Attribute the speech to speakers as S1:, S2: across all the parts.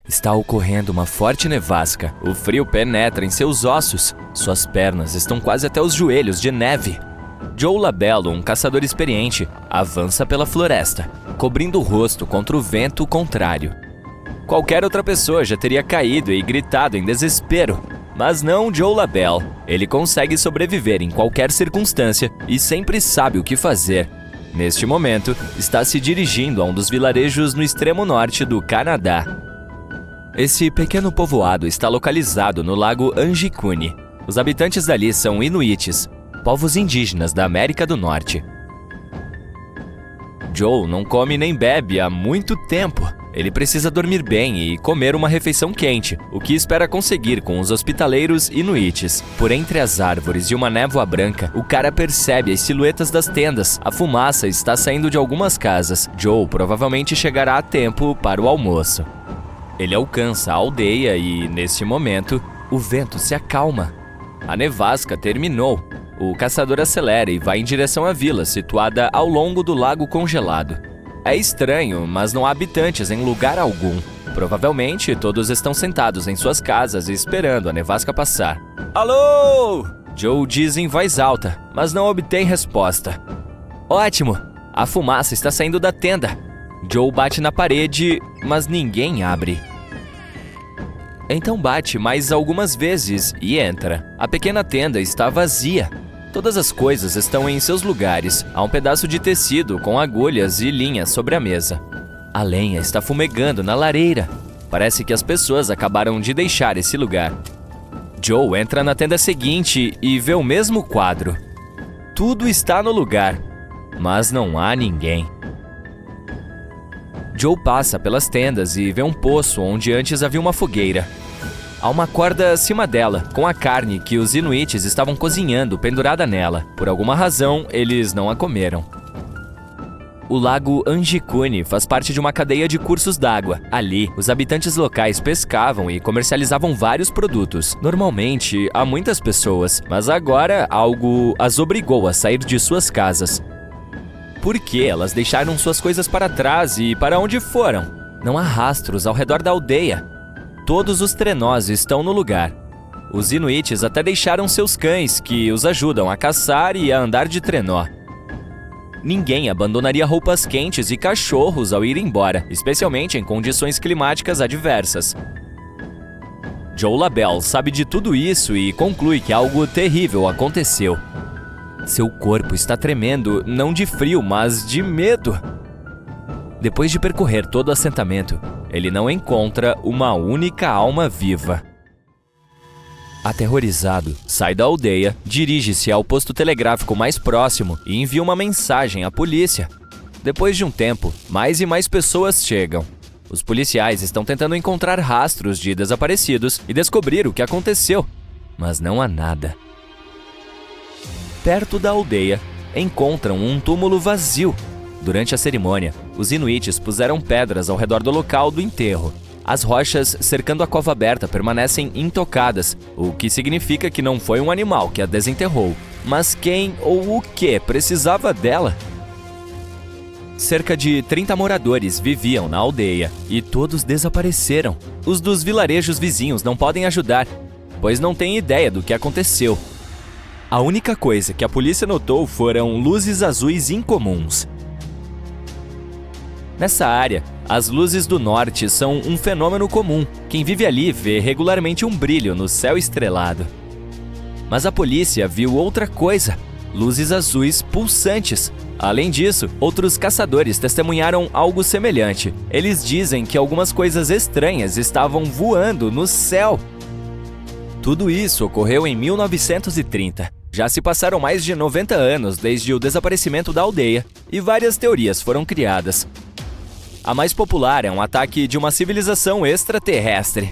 S1: Está ocorrendo uma forte nevasca. O frio penetra em seus ossos. Suas pernas estão quase até os joelhos de neve. Joe Labello, um caçador experiente, avança pela floresta, cobrindo o rosto contra o vento contrário. Qualquer outra pessoa já teria caído e gritado em desespero, mas não Joe Labello. Ele consegue sobreviver em qualquer circunstância e sempre sabe o que fazer. Neste momento, está se dirigindo a um dos vilarejos no extremo norte do Canadá. Esse pequeno povoado está localizado no lago Anjikuni. Os habitantes dali são inuites, povos indígenas da América do Norte. Joe não come nem bebe há muito tempo. Ele precisa dormir bem e comer uma refeição quente, o que espera conseguir com os hospitaleiros inuites. Por entre as árvores e uma névoa branca, o cara percebe as silhuetas das tendas. A fumaça está saindo de algumas casas. Joe provavelmente chegará a tempo para o almoço. Ele alcança a aldeia e, neste momento, o vento se acalma. A nevasca terminou. O caçador acelera e vai em direção à vila, situada ao longo do lago congelado. É estranho, mas não há habitantes em lugar algum. Provavelmente, todos estão sentados em suas casas esperando a nevasca passar. Alô! Joe diz em voz alta, mas não obtém resposta. Ótimo! A fumaça está saindo da tenda. Joe bate na parede, mas ninguém abre. Então bate mais algumas vezes e entra. A pequena tenda está vazia. Todas as coisas estão em seus lugares. Há um pedaço de tecido com agulhas e linhas sobre a mesa. A lenha está fumegando na lareira. Parece que as pessoas acabaram de deixar esse lugar. Joe entra na tenda seguinte e vê o mesmo quadro. Tudo está no lugar, mas não há ninguém. Joe passa pelas tendas e vê um poço onde antes havia uma fogueira. Há uma corda acima dela, com a carne que os inuites estavam cozinhando pendurada nela. Por alguma razão, eles não a comeram. O lago Anjikuni faz parte de uma cadeia de cursos d'água. Ali, os habitantes locais pescavam e comercializavam vários produtos. Normalmente, há muitas pessoas, mas agora algo as obrigou a sair de suas casas. Por que elas deixaram suas coisas para trás e para onde foram? Não há rastros ao redor da aldeia. Todos os trenós estão no lugar. Os inuites até deixaram seus cães, que os ajudam a caçar e a andar de trenó. Ninguém abandonaria roupas quentes e cachorros ao ir embora, especialmente em condições climáticas adversas. Joe Labello sabe de tudo isso e conclui que algo terrível aconteceu. Seu corpo está tremendo, não de frio, mas de medo. Depois de percorrer todo o assentamento, ele não encontra uma única alma viva. Aterrorizado, sai da aldeia, dirige-se ao posto telegráfico mais próximo e envia uma mensagem à polícia. Depois de um tempo, mais e mais pessoas chegam. Os policiais estão tentando encontrar rastros de desaparecidos e descobrir o que aconteceu, mas não há nada. Perto da aldeia, encontram um túmulo vazio. Durante a cerimônia, os inuites puseram pedras ao redor do local do enterro. As rochas cercando a cova aberta permanecem intocadas, o que significa que não foi um animal que a desenterrou. Mas quem ou o que precisava dela? Cerca de 30 moradores viviam na aldeia e todos desapareceram. Os dos vilarejos vizinhos não podem ajudar, pois não têm ideia do que aconteceu. A única coisa que a polícia notou foram luzes azuis incomuns. Nessa área, as luzes do norte são um fenômeno comum. Quem vive ali vê regularmente um brilho no céu estrelado. Mas a polícia viu outra coisa: luzes azuis pulsantes. Além disso, outros caçadores testemunharam algo semelhante. Eles dizem que algumas coisas estranhas estavam voando no céu. Tudo isso ocorreu em 1930. Já se passaram mais de 90 anos desde o desaparecimento da aldeia e várias teorias foram criadas. A mais popular é um ataque de uma civilização extraterrestre.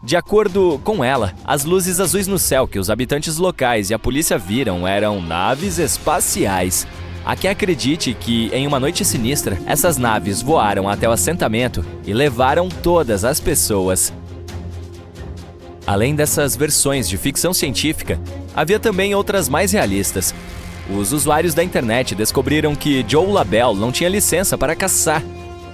S1: De acordo com ela, as luzes azuis no céu que os habitantes locais e a polícia viram eram naves espaciais. Há quem acredite que, em uma noite sinistra, essas naves voaram até o assentamento e levaram todas as pessoas. Além dessas versões de ficção científica, havia também outras mais realistas. Os usuários da internet descobriram que Joe Labello não tinha licença para caçar.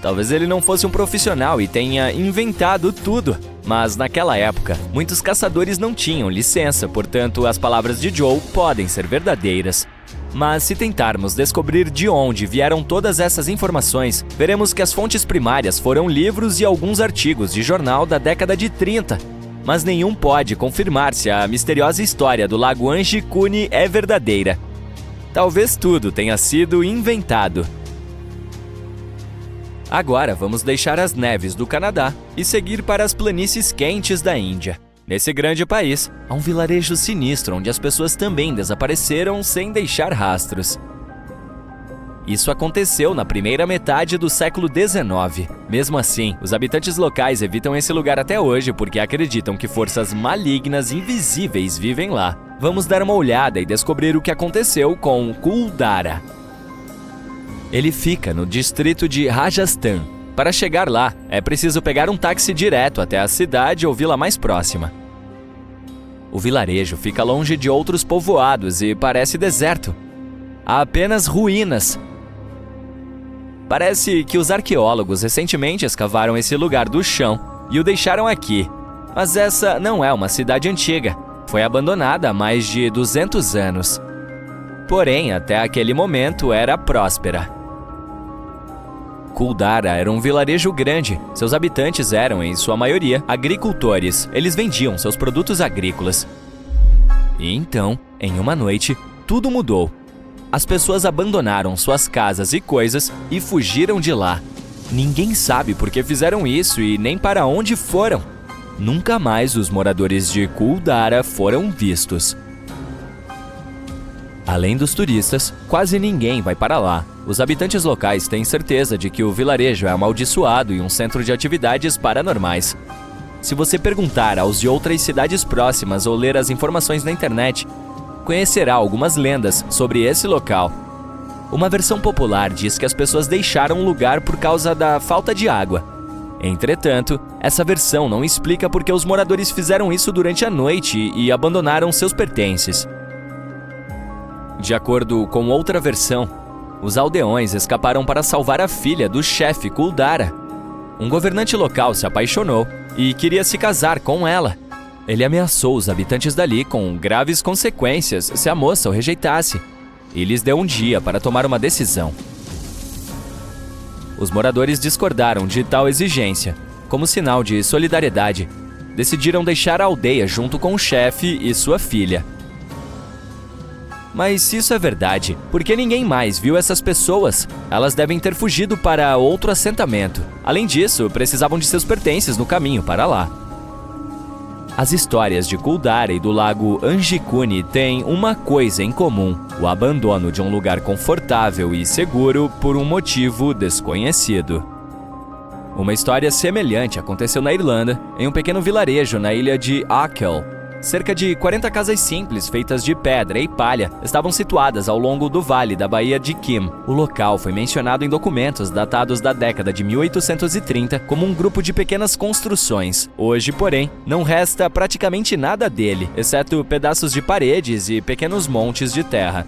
S1: Talvez ele não fosse um profissional e tenha inventado tudo. Mas naquela época, muitos caçadores não tinham licença, portanto, as palavras de Joe podem ser verdadeiras. Mas se tentarmos descobrir de onde vieram todas essas informações, veremos que as fontes primárias foram livros e alguns artigos de jornal da década de 30. Mas nenhum pode confirmar se a misteriosa história do Lago Anjikuni é verdadeira. Talvez tudo tenha sido inventado. Agora vamos deixar as neves do Canadá e seguir para as planícies quentes da Índia. Nesse grande país, há um vilarejo sinistro onde as pessoas também desapareceram sem deixar rastros. Isso aconteceu na primeira metade do século XIX. Mesmo assim, os habitantes locais evitam esse lugar até hoje porque acreditam que forças malignas invisíveis vivem lá. Vamos dar uma olhada e descobrir o que aconteceu com Kuldara. Ele fica no distrito de Rajasthan. Para chegar lá, é preciso pegar um táxi direto até a cidade ou vila mais próxima. O vilarejo fica longe de outros povoados e parece deserto. Há apenas ruínas. Parece que os arqueólogos recentemente escavaram esse lugar do chão e o deixaram aqui. Mas essa não é uma cidade antiga. Foi abandonada há mais de 200 anos. Porém, até aquele momento era próspera. Kuldara era um vilarejo grande. Seus habitantes eram, em sua maioria, agricultores. Eles vendiam seus produtos agrícolas. E então, em uma noite, tudo mudou. As pessoas abandonaram suas casas e coisas e fugiram de lá. Ninguém sabe por que fizeram isso e nem para onde foram. Nunca mais os moradores de Kuldara foram vistos. Além dos turistas, quase ninguém vai para lá. Os habitantes locais têm certeza de que o vilarejo é amaldiçoado e um centro de atividades paranormais. Se você perguntar aos de outras cidades próximas ou ler as informações na internet, conhecerá algumas lendas sobre esse local. Uma versão popular diz que as pessoas deixaram o lugar por causa da falta de água. Entretanto, essa versão não explica por que os moradores fizeram isso durante a noite e abandonaram seus pertences. De acordo com outra versão, os aldeões escaparam para salvar a filha do chefe Kuldara. Um governante local se apaixonou e queria se casar com ela. Ele ameaçou os habitantes dali com graves consequências se a moça o rejeitasse e lhes deu um dia para tomar uma decisão. Os moradores discordaram de tal exigência. Como sinal de solidariedade, decidiram deixar a aldeia junto com o chefe e sua filha. Mas se isso é verdade, por que ninguém mais viu essas pessoas? Elas devem ter fugido para outro assentamento. Além disso, precisavam de seus pertences no caminho para lá. As histórias de Kuldara e do lago Anjikuni têm uma coisa em comum: o abandono de um lugar confortável e seguro por um motivo desconhecido. Uma história semelhante aconteceu na Irlanda, em um pequeno vilarejo na ilha de Achill. Cerca de 40 casas simples feitas de pedra e palha estavam situadas ao longo do vale da Baía de Kim. O local foi mencionado em documentos datados da década de 1830 como um grupo de pequenas construções. Hoje, porém, não resta praticamente nada dele, exceto pedaços de paredes e pequenos montes de terra.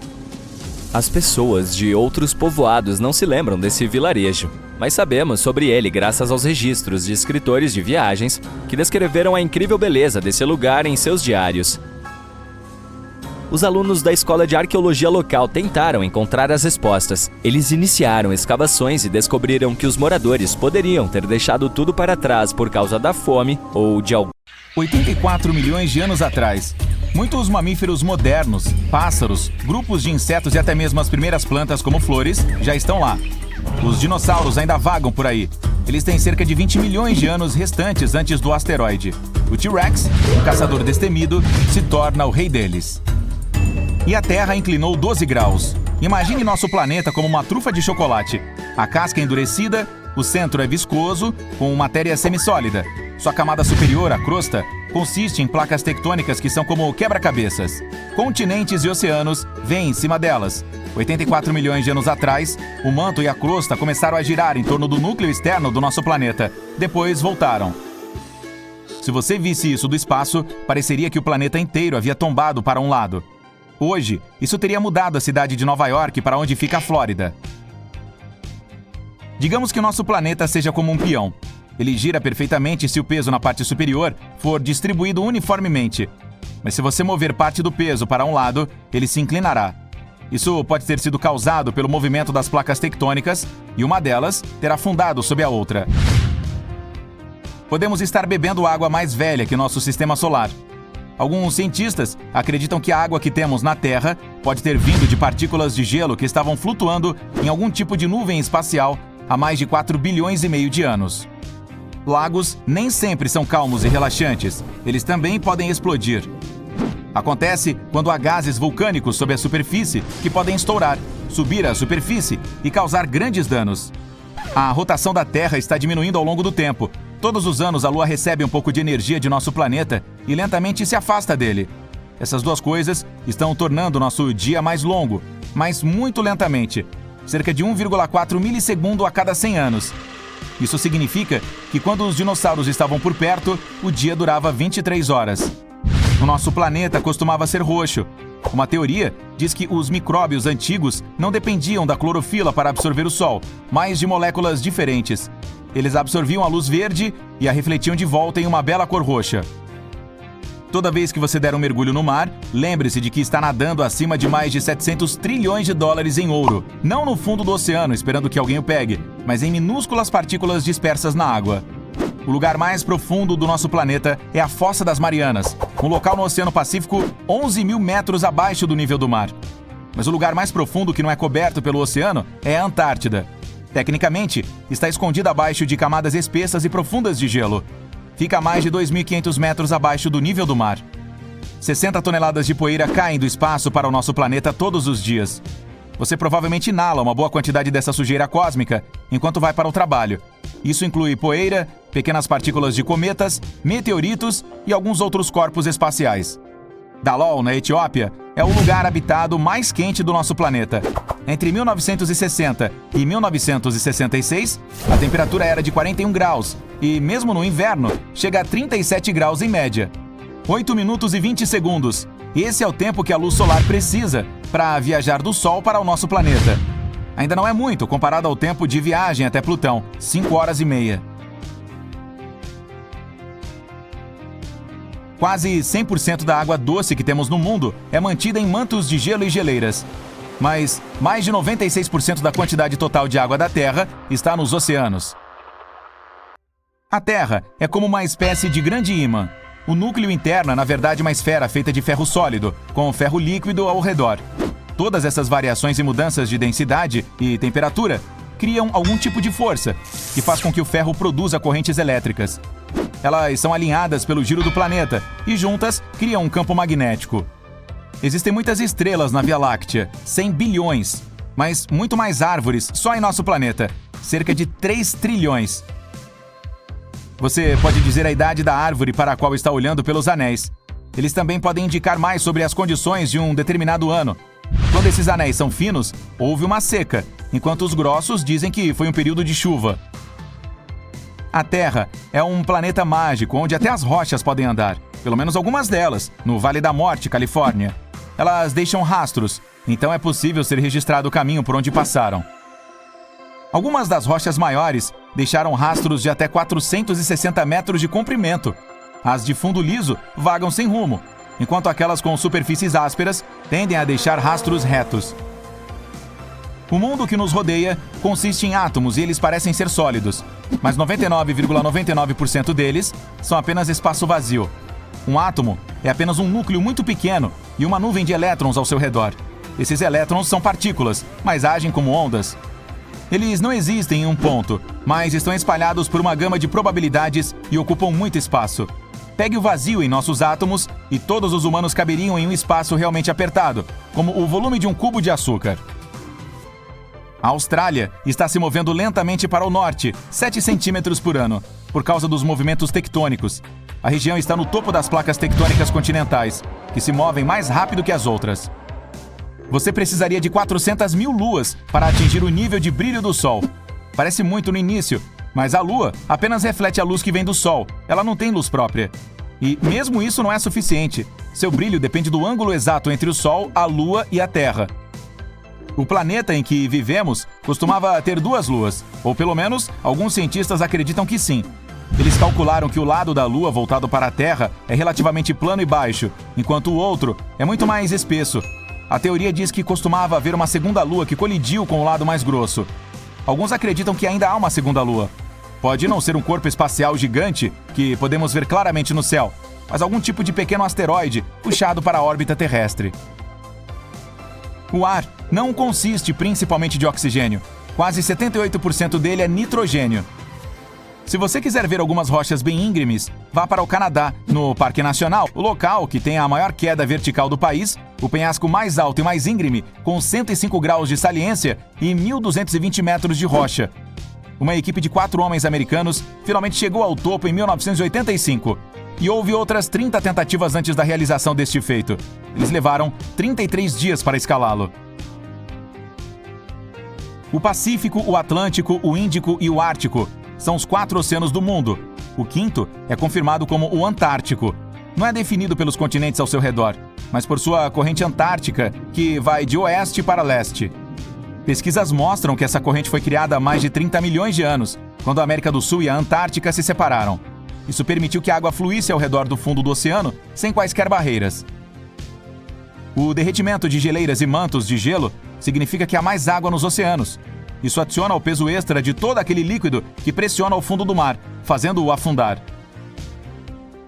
S1: As pessoas de outros povoados não se lembram desse vilarejo, mas sabemos sobre ele graças aos registros de escritores de viagens que descreveram a incrível beleza desse lugar em seus diários. Os alunos da escola de arqueologia local tentaram encontrar as respostas. Eles iniciaram escavações e descobriram que os moradores poderiam ter deixado tudo para trás por causa da fome ou de algum...
S2: 84 milhões de anos atrás, muitos mamíferos modernos, pássaros, grupos de insetos e até mesmo as primeiras plantas como flores já estão lá. Os dinossauros ainda vagam por aí. Eles têm cerca de 20 milhões de anos restantes antes do asteroide. O T-Rex, um caçador destemido, se torna o rei deles. E a Terra inclinou 12 graus. Imagine nosso planeta como uma trufa de chocolate. A casca é endurecida, o centro é viscoso, com matéria semissólida. Sua camada superior, a crosta, consiste em placas tectônicas que são como quebra-cabeças. Continentes e oceanos vêm em cima delas. 84 milhões de anos atrás, o manto e a crosta começaram a girar em torno do núcleo externo do nosso planeta. Depois voltaram. Se você visse isso do espaço, pareceria que o planeta inteiro havia tombado para um lado. Hoje, isso teria mudado a cidade de Nova York para onde fica a Flórida. Digamos que o nosso planeta seja como um peão. Ele gira perfeitamente se o peso na parte superior for distribuído uniformemente. Mas se você mover parte do peso para um lado, ele se inclinará. Isso pode ter sido causado pelo movimento das placas tectônicas e uma delas ter afundado sob a outra. Podemos estar bebendo água mais velha que nosso sistema solar. Alguns cientistas acreditam que a água que temos na Terra pode ter vindo de partículas de gelo que estavam flutuando em algum tipo de nuvem espacial há mais de 4 bilhões e meio de anos. Lagos nem sempre são calmos e relaxantes. Eles também podem explodir. Acontece quando há gases vulcânicos sob a superfície que podem estourar, subir à superfície e causar grandes danos. A rotação da Terra está diminuindo ao longo do tempo. Todos os anos a Lua recebe um pouco de energia de nosso planeta e lentamente se afasta dele. Essas duas coisas estão tornando nosso dia mais longo, mas muito lentamente, cerca de 1,4 milissegundo a cada 100 anos. Isso significa que quando os dinossauros estavam por perto, o dia durava 23 horas. O nosso planeta costumava ser roxo. Uma teoria diz que os micróbios antigos não dependiam da clorofila para absorver o sol, mas de moléculas diferentes. Eles absorviam a luz verde e a refletiam de volta em uma bela cor roxa. Toda vez que você der um mergulho no mar, lembre-se de que está nadando acima de mais de 700 trilhões de dólares em ouro. Não no fundo do oceano, esperando que alguém o pegue, mas em minúsculas partículas dispersas na água. O lugar mais profundo do nosso planeta é a Fossa das Marianas, um local no Oceano Pacífico 11 mil metros abaixo do nível do mar. Mas o lugar mais profundo que não é coberto pelo oceano é a Antártida. Tecnicamente, está escondida abaixo de camadas espessas e profundas de gelo. Fica a mais de 2.500 metros abaixo do nível do mar. 60 toneladas de poeira caem do espaço para o nosso planeta todos os dias. Você provavelmente inala uma boa quantidade dessa sujeira cósmica enquanto vai para o trabalho. Isso inclui poeira, pequenas partículas de cometas, meteoritos e alguns outros corpos espaciais. Dalol, na Etiópia, é o lugar habitado mais quente do nosso planeta. Entre 1960 e 1966, a temperatura era de 41 graus e, mesmo no inverno, chega a 37 graus em média. 8 minutos e 20 segundos. Esse é o tempo que a luz solar precisa para viajar do Sol para o nosso planeta. Ainda não é muito comparado ao tempo de viagem até Plutão, 5 horas e meia. Quase 100% da água doce que temos no mundo é mantida em mantos de gelo e geleiras. Mas mais de 96% da quantidade total de água da Terra está nos oceanos. A Terra é como uma espécie de grande ímã. O núcleo interno é, na verdade, uma esfera feita de ferro sólido, com ferro líquido ao redor. Todas essas variações e mudanças de densidade e temperatura criam algum tipo de força, que faz com que o ferro produza correntes elétricas. Elas são alinhadas pelo giro do planeta e juntas criam um campo magnético. Existem muitas estrelas na Via Láctea, 100 bilhões, mas muito mais árvores só em nosso planeta, cerca de 3 trilhões. Você pode dizer a idade da árvore para a qual está olhando pelos anéis. Eles também podem indicar mais sobre as condições de um determinado ano. Quando esses anéis são finos, houve uma seca, enquanto os grossos dizem que foi um período de chuva. A Terra é um planeta mágico onde até as rochas podem andar, pelo menos algumas delas, no Vale da Morte, Califórnia. Elas deixam rastros, então é possível ser registrado o caminho por onde passaram. Algumas das rochas maiores deixaram rastros de até 460 metros de comprimento. As de fundo liso vagam sem rumo, enquanto aquelas com superfícies ásperas tendem a deixar rastros retos. O mundo que nos rodeia consiste em átomos e eles parecem ser sólidos, mas 99,99% deles são apenas espaço vazio. Um átomo é apenas um núcleo muito pequeno e uma nuvem de elétrons ao seu redor. Esses elétrons são partículas, mas agem como ondas. Eles não existem em um ponto, mas estão espalhados por uma gama de probabilidades e ocupam muito espaço. Pegue o vazio em nossos átomos e todos os humanos caberiam em um espaço realmente apertado, como o volume de um cubo de açúcar. A Austrália está se movendo lentamente para o norte, 7 centímetros por ano, por causa dos movimentos tectônicos. A região está no topo das placas tectônicas continentais, que se movem mais rápido que as outras. Você precisaria de 400 mil luas para atingir o nível de brilho do Sol. Parece muito no início, mas a Lua apenas reflete a luz que vem do Sol. Ela não tem luz própria. E mesmo isso não é suficiente. Seu brilho depende do ângulo exato entre o Sol, a Lua e a Terra. O planeta em que vivemos costumava ter 2 luas, ou pelo menos alguns cientistas acreditam que sim. Eles calcularam que o lado da Lua voltado para a Terra é relativamente plano e baixo, enquanto o outro é muito mais espesso. A teoria diz que costumava haver uma segunda Lua que colidiu com o lado mais grosso. Alguns acreditam que ainda há uma segunda Lua. Pode não ser um corpo espacial gigante que podemos ver claramente no céu, mas algum tipo de pequeno asteroide puxado para a órbita terrestre. O ar não consiste principalmente de oxigênio. Quase 78% dele é nitrogênio. Se você quiser ver algumas rochas bem íngremes, vá para o Canadá, no Parque Nacional, o local que tem a maior queda vertical do país, o penhasco mais alto e mais íngreme, com 105 graus de saliência e 1.220 metros de rocha. Uma equipe de 4 homens americanos finalmente chegou ao topo em 1985. E houve outras 30 tentativas antes da realização deste feito. Eles levaram 33 dias para escalá-lo. O Pacífico, o Atlântico, o Índico e o Ártico são os 4 oceanos do mundo. O quinto é confirmado como o Antártico. Não é definido pelos continentes ao seu redor, mas por sua corrente antártica, que vai de oeste para leste. Pesquisas mostram que essa corrente foi criada há mais de 30 milhões de anos, quando a América do Sul e a Antártica se separaram. Isso permitiu que a água fluísse ao redor do fundo do oceano sem quaisquer barreiras. O derretimento de geleiras e mantos de gelo significa que há mais água nos oceanos. Isso adiciona ao peso extra de todo aquele líquido que pressiona o fundo do mar, fazendo-o afundar.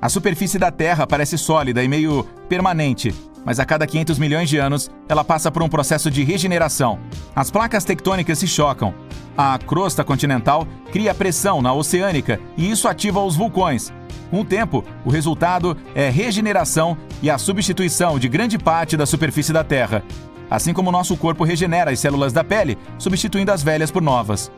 S2: A superfície da Terra parece sólida e meio permanente, mas a cada 500 milhões de anos ela passa por um processo de regeneração. As placas tectônicas se chocam. A crosta continental cria pressão na oceânica e isso ativa os vulcões. Com o tempo, o resultado é regeneração e a substituição de grande parte da superfície da Terra. Assim como nosso corpo regenera as células da pele, substituindo as velhas por novas.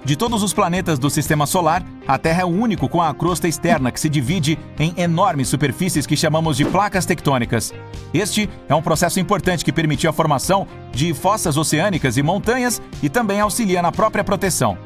S2: De todos os planetas do Sistema Solar, a Terra é o único com a crosta externa que se divide em enormes superfícies que chamamos de placas tectônicas. Este é um processo importante que permitiu a formação de fossas oceânicas e montanhas e também auxilia na própria proteção.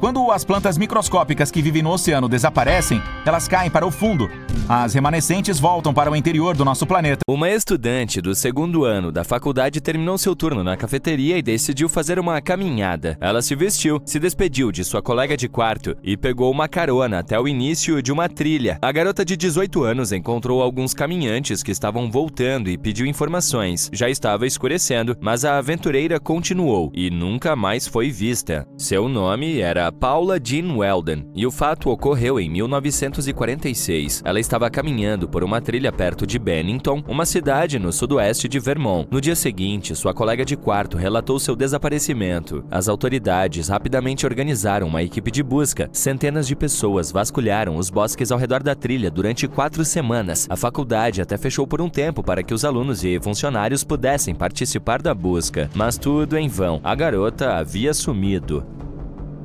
S2: Quando as plantas microscópicas que vivem no oceano desaparecem, elas caem para o fundo. As remanescentes voltam para o interior do nosso planeta.
S1: Uma estudante do 2º ano da faculdade terminou seu turno na cafeteria e decidiu fazer uma caminhada. Ela se vestiu, se despediu de sua colega de quarto e pegou uma carona até o início de uma trilha. A garota de 18 anos encontrou alguns caminhantes que estavam voltando e pediu informações. Já estava escurecendo, mas a aventureira continuou e nunca mais foi vista. Seu nome era Paula Jean Weldon e o fato ocorreu em 1946. Ela estava caminhando por uma trilha perto de Bennington, uma cidade no sudoeste de Vermont. No dia seguinte, sua colega de quarto relatou seu desaparecimento. As autoridades rapidamente organizaram uma equipe de busca. Centenas de pessoas vasculharam os bosques ao redor da trilha durante 4 semanas. A faculdade até fechou por um tempo para que os alunos e funcionários pudessem participar da busca. Mas tudo em vão. A garota havia sumido.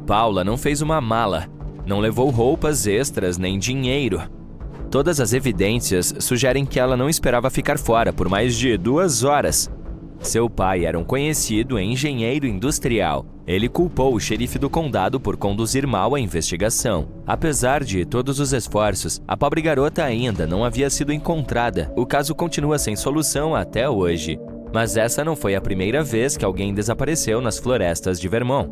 S1: Paula não fez uma mala, não levou roupas extras nem dinheiro. Todas as evidências sugerem que ela não esperava ficar fora por mais de 2 horas. Seu pai era um conhecido engenheiro industrial. Ele culpou o xerife do condado por conduzir mal a investigação. Apesar de todos os esforços, a pobre garota ainda não havia sido encontrada. O caso continua sem solução até hoje. Mas essa não foi a primeira vez que alguém desapareceu nas florestas de Vermont.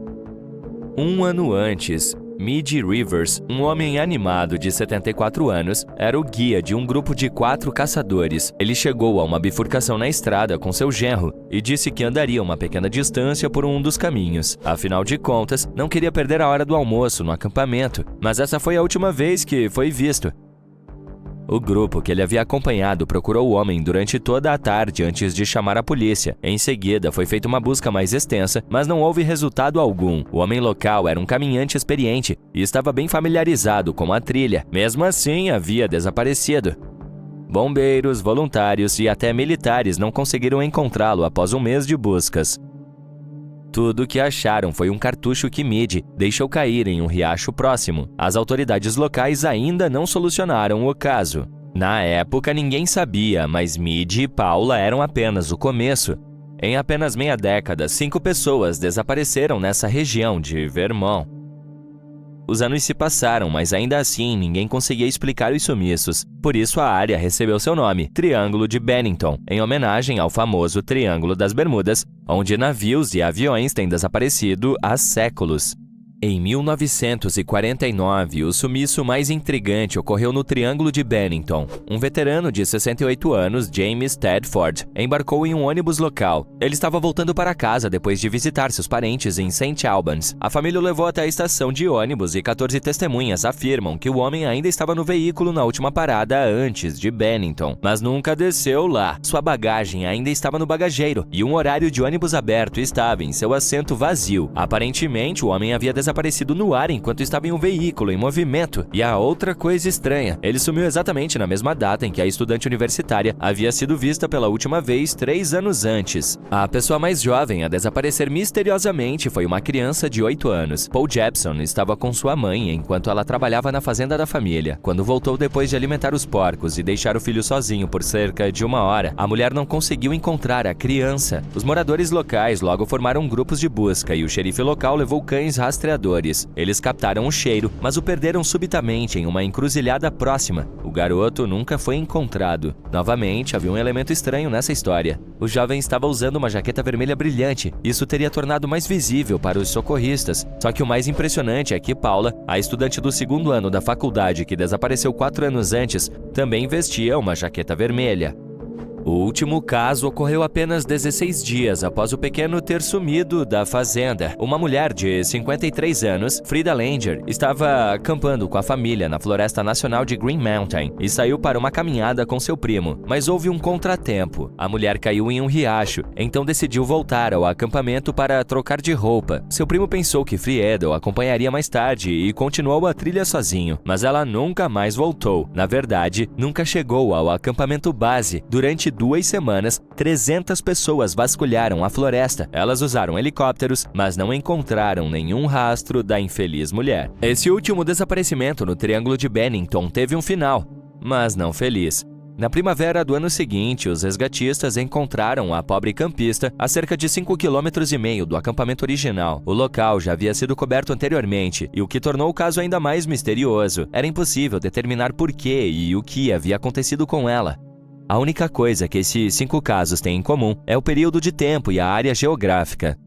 S1: 1 ano antes, Midge Rivers, um homem animado de 74 anos, era o guia de um grupo de 4 caçadores. Ele chegou a uma bifurcação na estrada com seu genro e disse que andaria uma pequena distância por um dos caminhos. Afinal de contas, não queria perder a hora do almoço no acampamento, mas essa foi a última vez que foi visto. O grupo que ele havia acompanhado procurou o homem durante toda a tarde antes de chamar a polícia. Em seguida, foi feita uma busca mais extensa, mas não houve resultado algum. O homem local era um caminhante experiente e estava bem familiarizado com a trilha. Mesmo assim, havia desaparecido. Bombeiros, voluntários e até militares não conseguiram encontrá-lo após um mês de buscas. Tudo o que acharam foi um cartucho que Midge deixou cair em um riacho próximo. As autoridades locais ainda não solucionaram o caso. Na época, ninguém sabia, mas Midge e Paula eram apenas o começo. Em apenas meia década, 5 pessoas desapareceram nessa região de Vermont. Os anos se passaram, mas ainda assim ninguém conseguia explicar os sumiços. Por isso a área recebeu seu nome, Triângulo de Bennington, em homenagem ao famoso Triângulo das Bermudas, onde navios e aviões têm desaparecido há séculos. Em 1949, o sumiço mais intrigante ocorreu no Triângulo de Bennington. Um veterano de 68 anos, James Tedford, embarcou em um ônibus local. Ele estava voltando para casa depois de visitar seus parentes em St. Albans. A família o levou até a estação de ônibus e 14 testemunhas afirmam que o homem ainda estava no veículo na última parada antes de Bennington, mas nunca desceu lá. Sua bagagem ainda estava no bagageiro e um horário de ônibus aberto estava em seu assento vazio. Aparentemente, o homem havia desaparecido no ar enquanto estava em um veículo em movimento. E a outra coisa estranha, ele sumiu exatamente na mesma data em que a estudante universitária havia sido vista pela última vez 3 anos antes. A pessoa mais jovem a desaparecer misteriosamente foi uma criança de 8 anos. Paul Jepson estava com sua mãe enquanto ela trabalhava na fazenda da família. Quando voltou depois de alimentar os porcos e deixar o filho sozinho por cerca de 1 hora, a mulher não conseguiu encontrar a criança. Os moradores locais logo formaram grupos de busca e o xerife local levou cães rastreadores. Eles captaram o cheiro, mas o perderam subitamente em uma encruzilhada próxima. O garoto nunca foi encontrado. Novamente, havia um elemento estranho nessa história. O jovem estava usando uma jaqueta vermelha brilhante. Isso teria tornado mais visível para os socorristas. Só que o mais impressionante é que Paula, a estudante do 2º ano da faculdade que desapareceu 4 anos antes, também vestia uma jaqueta vermelha. O último caso ocorreu apenas 16 dias após o pequeno ter sumido da fazenda. Uma mulher de 53 anos, Frida Langer, estava acampando com a família na Floresta Nacional de Green Mountain e saiu para uma caminhada com seu primo, mas houve um contratempo. A mulher caiu em um riacho, então decidiu voltar ao acampamento para trocar de roupa. Seu primo pensou que Frida o acompanharia mais tarde e continuou a trilha sozinho, mas ela nunca mais voltou. Na verdade, nunca chegou ao acampamento base. Durante 2 semanas, 300 pessoas vasculharam a floresta. Elas usaram helicópteros, mas não encontraram nenhum rastro da infeliz mulher. Esse último desaparecimento no Triângulo de Bennington teve um final, mas não feliz. Na primavera do ano seguinte, os resgatistas encontraram a pobre campista a cerca de 5,5 km do acampamento original. O local já havia sido coberto anteriormente, e o que tornou o caso ainda mais misterioso. Era impossível determinar por que e o que havia acontecido com ela. A única coisa que esses 5 casos têm em comum é o período de tempo e a área geográfica.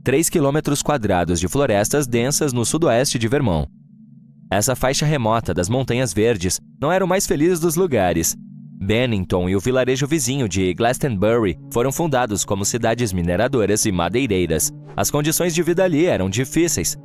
S1: 3 km² de florestas densas no sudoeste de Vermont. Essa faixa remota das Montanhas Verdes não era o mais feliz dos lugares. Bennington e o vilarejo vizinho de Glastonbury foram fundados como cidades mineradoras e madeireiras. As condições de vida ali eram difíceis.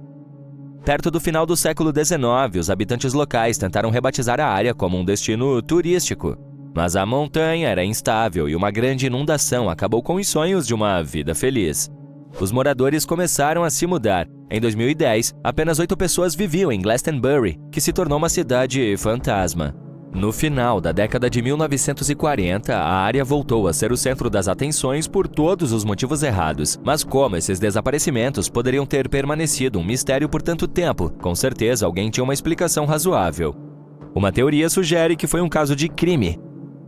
S1: Perto do final do século XIX, os habitantes locais tentaram rebatizar a área como um destino turístico. Mas a montanha era instável e uma grande inundação acabou com os sonhos de uma vida feliz. Os moradores começaram a se mudar. Em 2010, apenas 8 pessoas viviam em Glastonbury, que se tornou uma cidade fantasma. No final da década de 1940, a área voltou a ser o centro das atenções por todos os motivos errados. Mas como esses desaparecimentos poderiam ter permanecido um mistério por tanto tempo? Com certeza alguém tinha uma explicação razoável. Uma teoria sugere que foi um caso de crime.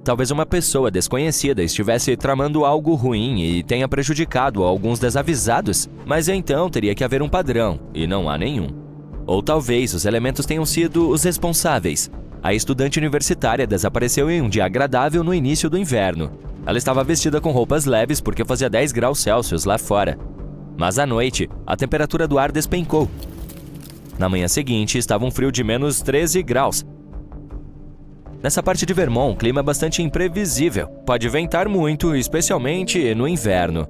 S1: Talvez uma pessoa desconhecida estivesse tramando algo ruim e tenha prejudicado alguns desavisados, mas então teria que haver um padrão, e não há nenhum. Ou talvez os elementos tenham sido os responsáveis. A estudante universitária desapareceu em um dia agradável no início do inverno. Ela estava vestida com roupas leves porque fazia 10 graus Celsius lá fora. Mas à noite, a temperatura do ar despencou. Na manhã seguinte, estava um frio de menos 13 graus. Nessa parte de Vermont, o clima é bastante imprevisível. Pode ventar muito, especialmente no inverno.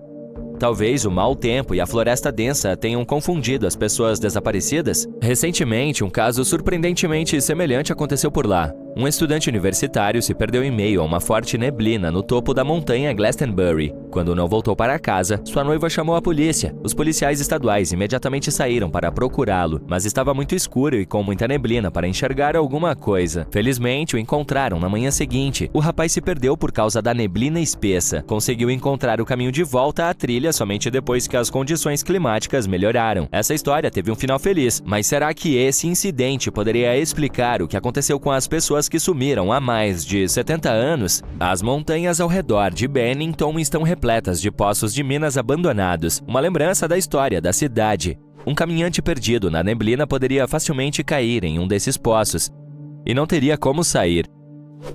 S1: Talvez o mau tempo e a floresta densa tenham confundido as pessoas desaparecidas. Recentemente, um caso surpreendentemente semelhante aconteceu por lá. Um estudante universitário se perdeu em meio a uma forte neblina no topo da montanha Glastonbury. Quando não voltou para casa, sua noiva chamou a polícia. Os policiais estaduais imediatamente saíram para procurá-lo, mas estava muito escuro e com muita neblina para enxergar alguma coisa. Felizmente, o encontraram na manhã seguinte. O rapaz se perdeu por causa da neblina espessa. Conseguiu encontrar o caminho de volta à trilha somente depois que as condições climáticas melhoraram. Essa história teve um final feliz, mas será que esse incidente poderia explicar o que aconteceu com as pessoas que sumiram há mais de 70 anos? As montanhas ao redor de Bennington estão repletas de poços de minas abandonados, uma lembrança da história da cidade. Um caminhante perdido na neblina poderia facilmente cair em um desses poços e não teria como sair.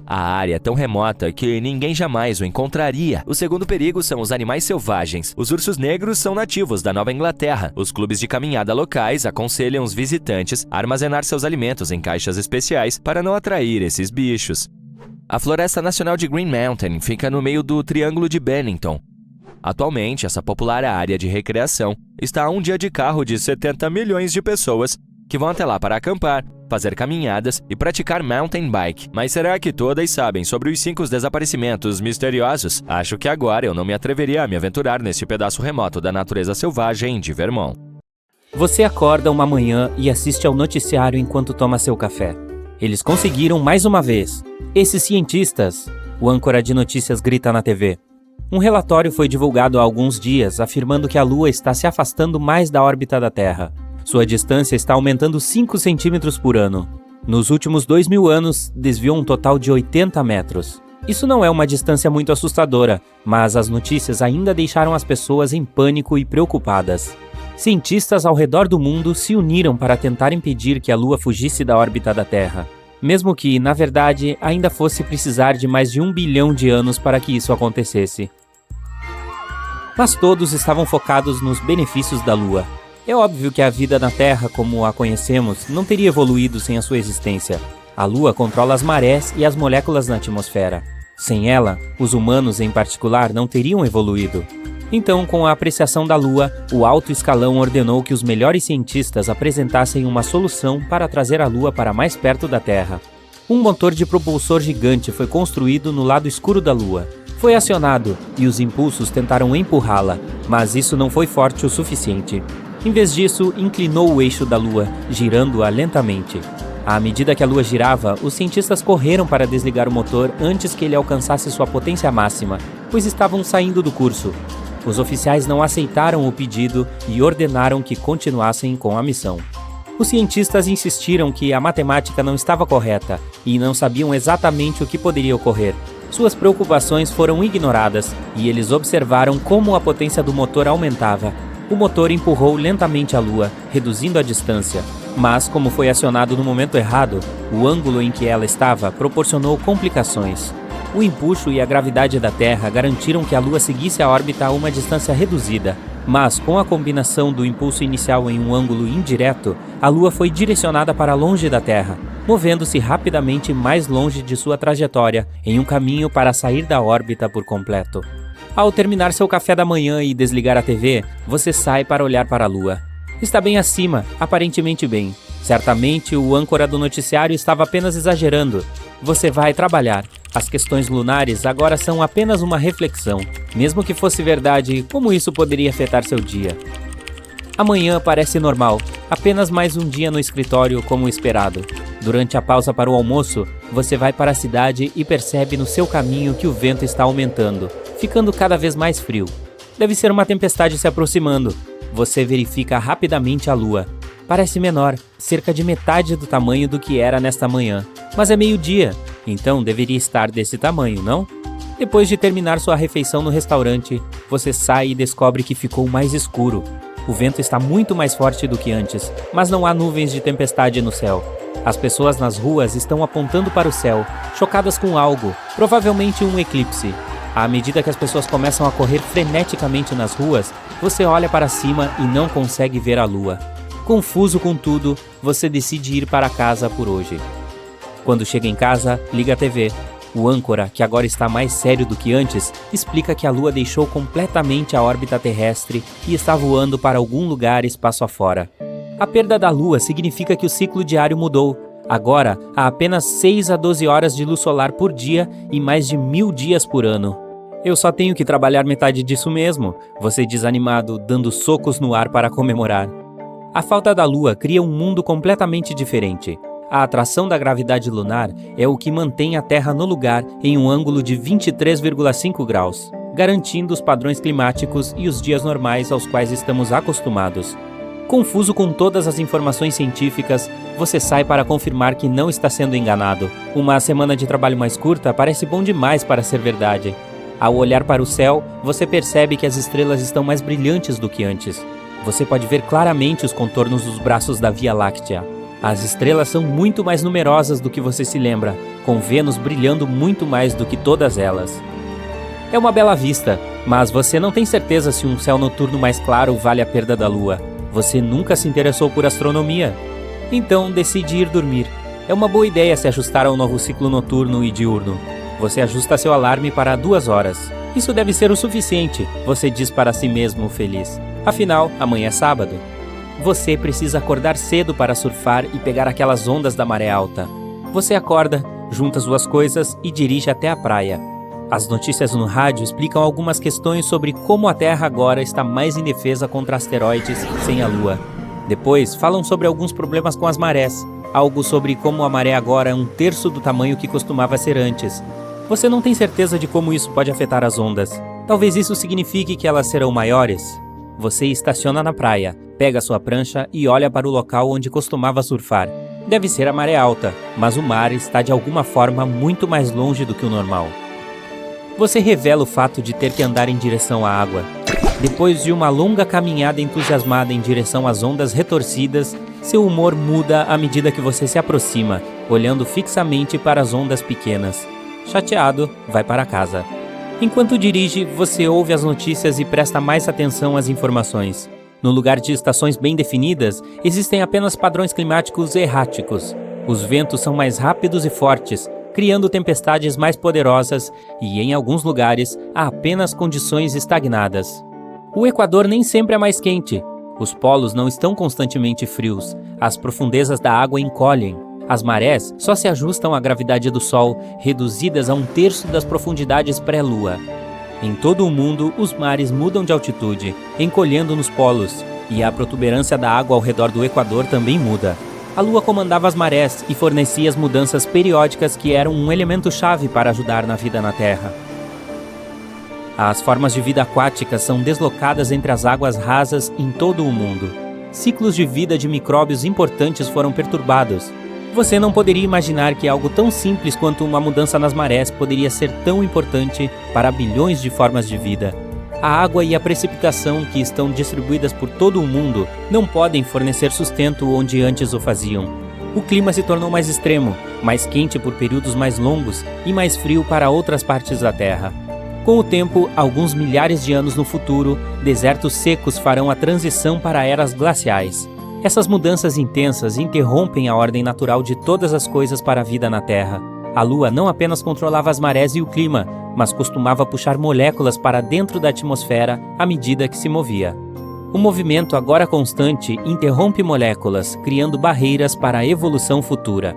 S1: A área é tão remota que ninguém jamais o encontraria. O segundo perigo são os animais selvagens. Os ursos negros são nativos da Nova Inglaterra. Os clubes de caminhada locais aconselham os visitantes a armazenar seus alimentos em caixas especiais para não atrair esses bichos. A Floresta Nacional de Green Mountain fica no meio do Triângulo de Bennington. Atualmente, essa popular área de recreação está a um dia de carro de 70 milhões de pessoas que vão até lá para acampar, fazer caminhadas e praticar mountain bike. Mas será que todas sabem sobre os 5 desaparecimentos misteriosos? Acho que agora eu não me atreveria a me aventurar nesse pedaço remoto da natureza selvagem de Vermont.
S3: Você acorda uma manhã e assiste ao noticiário enquanto toma seu café. Eles conseguiram mais uma vez. Esses cientistas, o âncora de notícias grita na TV. Um relatório foi divulgado há alguns dias afirmando que a Lua está se afastando mais da órbita da Terra. Sua distância está aumentando 5 centímetros por ano. Nos últimos 2.000 anos, desviou um total de 80 metros. Isso não é uma distância muito assustadora, mas as notícias ainda deixaram as pessoas em pânico e preocupadas. Cientistas ao redor do mundo se uniram para tentar impedir que a Lua fugisse da órbita da Terra, mesmo que, na verdade, ainda fosse precisar de mais de 1 bilhão de anos para que isso acontecesse. Mas todos estavam focados nos benefícios da Lua. É óbvio que a vida na Terra, como a conhecemos, não teria evoluído sem a sua existência. A Lua controla as marés e as moléculas na atmosfera. Sem ela, os humanos em particular não teriam evoluído. Então, com a apreciação da Lua, o alto escalão ordenou que os melhores cientistas apresentassem uma solução para trazer a Lua para mais perto da Terra. Um motor de propulsor gigante foi construído no lado escuro da Lua. Foi acionado e os impulsos tentaram empurrá-la, mas isso não foi forte o suficiente. Em vez disso, inclinou o eixo da Lua, girando-a lentamente. À medida que a Lua girava, os cientistas correram para desligar o motor antes que ele alcançasse sua potência máxima, pois estavam saindo do curso. Os oficiais não aceitaram o pedido e ordenaram que continuassem com a missão. Os cientistas insistiram que a matemática não estava correta e não sabiam exatamente o que poderia ocorrer. Suas preocupações foram ignoradas e eles observaram como a potência do motor aumentava. O motor empurrou lentamente a Lua, reduzindo a distância. Mas, como foi acionado no momento errado, o ângulo em que ela estava proporcionou complicações. O empuxo e a gravidade da Terra garantiram que a Lua seguisse a órbita a uma distância reduzida. Mas, com a combinação do impulso inicial em um ângulo indireto, a Lua foi direcionada para longe da Terra, movendo-se rapidamente mais longe de sua trajetória, em um caminho para sair da órbita por completo. Ao terminar seu café da manhã e desligar a TV, você sai para olhar para a Lua. Está bem acima, aparentemente bem. Certamente o âncora do noticiário estava apenas exagerando. Você vai trabalhar. As questões lunares agora são apenas uma reflexão. Mesmo que fosse verdade, como isso poderia afetar seu dia? Amanhã parece normal, apenas mais um dia no escritório como esperado. Durante a pausa para o almoço, você vai para a cidade e percebe no seu caminho que o vento está aumentando, ficando cada vez mais frio. Deve ser uma tempestade se aproximando. Você verifica rapidamente a Lua. Parece menor, cerca de metade do tamanho do que era nesta manhã. Mas é meio-dia, então deveria estar desse tamanho, não? Depois de terminar sua refeição no restaurante, você sai e descobre que ficou mais escuro. O vento está muito mais forte do que antes, mas não há nuvens de tempestade no céu. As pessoas nas ruas estão apontando para o céu, chocadas com algo, provavelmente um eclipse. À medida que as pessoas começam a correr freneticamente nas ruas, você olha para cima e não consegue ver a Lua. Confuso com tudo, você decide ir para casa por hoje. Quando chega em casa, liga a TV. O âncora, que agora está mais sério do que antes, explica que a Lua deixou completamente a órbita terrestre e está voando para algum lugar espaço afora. A perda da Lua significa que o ciclo diário mudou. Agora, há apenas 6 a 12 horas de luz solar por dia e mais de 1000 dias por ano. Eu só tenho que trabalhar metade disso mesmo, você diz animado, dando socos no ar para comemorar. A falta da Lua cria um mundo completamente diferente. A atração da gravidade lunar é o que mantém a Terra no lugar em um ângulo de 23,5 graus, garantindo os padrões climáticos e os dias normais aos quais estamos acostumados. Confuso com todas as informações científicas, você sai para confirmar que não está sendo enganado. Uma semana de trabalho mais curta parece bom demais para ser verdade. Ao olhar para o céu, você percebe que as estrelas estão mais brilhantes do que antes. Você pode ver claramente os contornos dos braços da Via Láctea. As estrelas são muito mais numerosas do que você se lembra, com Vênus brilhando muito mais do que todas elas. É uma bela vista, mas você não tem certeza se um céu noturno mais claro vale a perda da lua. Você nunca se interessou por astronomia. Então decide ir dormir. É uma boa ideia se ajustar ao novo ciclo noturno e diurno. Você ajusta seu alarme para 2 horas. Isso deve ser o suficiente, você diz para si mesmo feliz. Afinal, amanhã é sábado. Você precisa acordar cedo para surfar e pegar aquelas ondas da maré alta. Você acorda, junta suas coisas e dirige até a praia. As notícias no rádio explicam algumas questões sobre como a Terra agora está mais indefesa contra asteroides sem a Lua. Depois, falam sobre alguns problemas com as marés. Algo sobre como a maré agora é 1/3 do tamanho que costumava ser antes. Você não tem certeza de como isso pode afetar as ondas. Talvez isso signifique que elas serão maiores. Você estaciona na praia, pega sua prancha e olha para o local onde costumava surfar. Deve ser a maré alta, mas o mar está de alguma forma muito mais longe do que o normal. Você revela o fato de ter que andar em direção à água. Depois de uma longa caminhada entusiasmada em direção às ondas retorcidas, seu humor muda à medida que você se aproxima, olhando fixamente para as ondas pequenas. Chateado, vai para casa. Enquanto dirige, você ouve as notícias e presta mais atenção às informações. No lugar de estações bem definidas, existem apenas padrões climáticos erráticos. Os ventos são mais rápidos e fortes, criando tempestades mais poderosas e, em alguns lugares, há apenas condições estagnadas. O Equador nem sempre é mais quente. Os polos não estão constantemente frios. As profundezas da água encolhem. As marés só se ajustam à gravidade do Sol, reduzidas a 1/3 das profundidades pré-lua. Em todo o mundo, os mares mudam de altitude, encolhendo nos polos, e a protuberância da água ao redor do Equador também muda. A Lua comandava as marés e fornecia as mudanças periódicas que eram um elemento-chave para ajudar na vida na Terra. As formas de vida aquática são deslocadas entre as águas rasas em todo o mundo. Ciclos de vida de micróbios importantes foram perturbados. Você não poderia imaginar que algo tão simples quanto uma mudança nas marés poderia ser tão importante para bilhões de formas de vida. A água e a precipitação, que estão distribuídas por todo o mundo, não podem fornecer sustento onde antes o faziam. O clima se tornou mais extremo, mais quente por períodos mais longos e mais frio para outras partes da Terra. Com o tempo, alguns milhares de anos no futuro, desertos secos farão a transição para eras glaciais. Essas mudanças intensas interrompem a ordem natural de todas as coisas para a vida na Terra. A Lua não apenas controlava as marés e o clima, mas costumava puxar moléculas para dentro da atmosfera à medida que se movia. O movimento, agora constante, interrompe moléculas, criando barreiras para a evolução futura.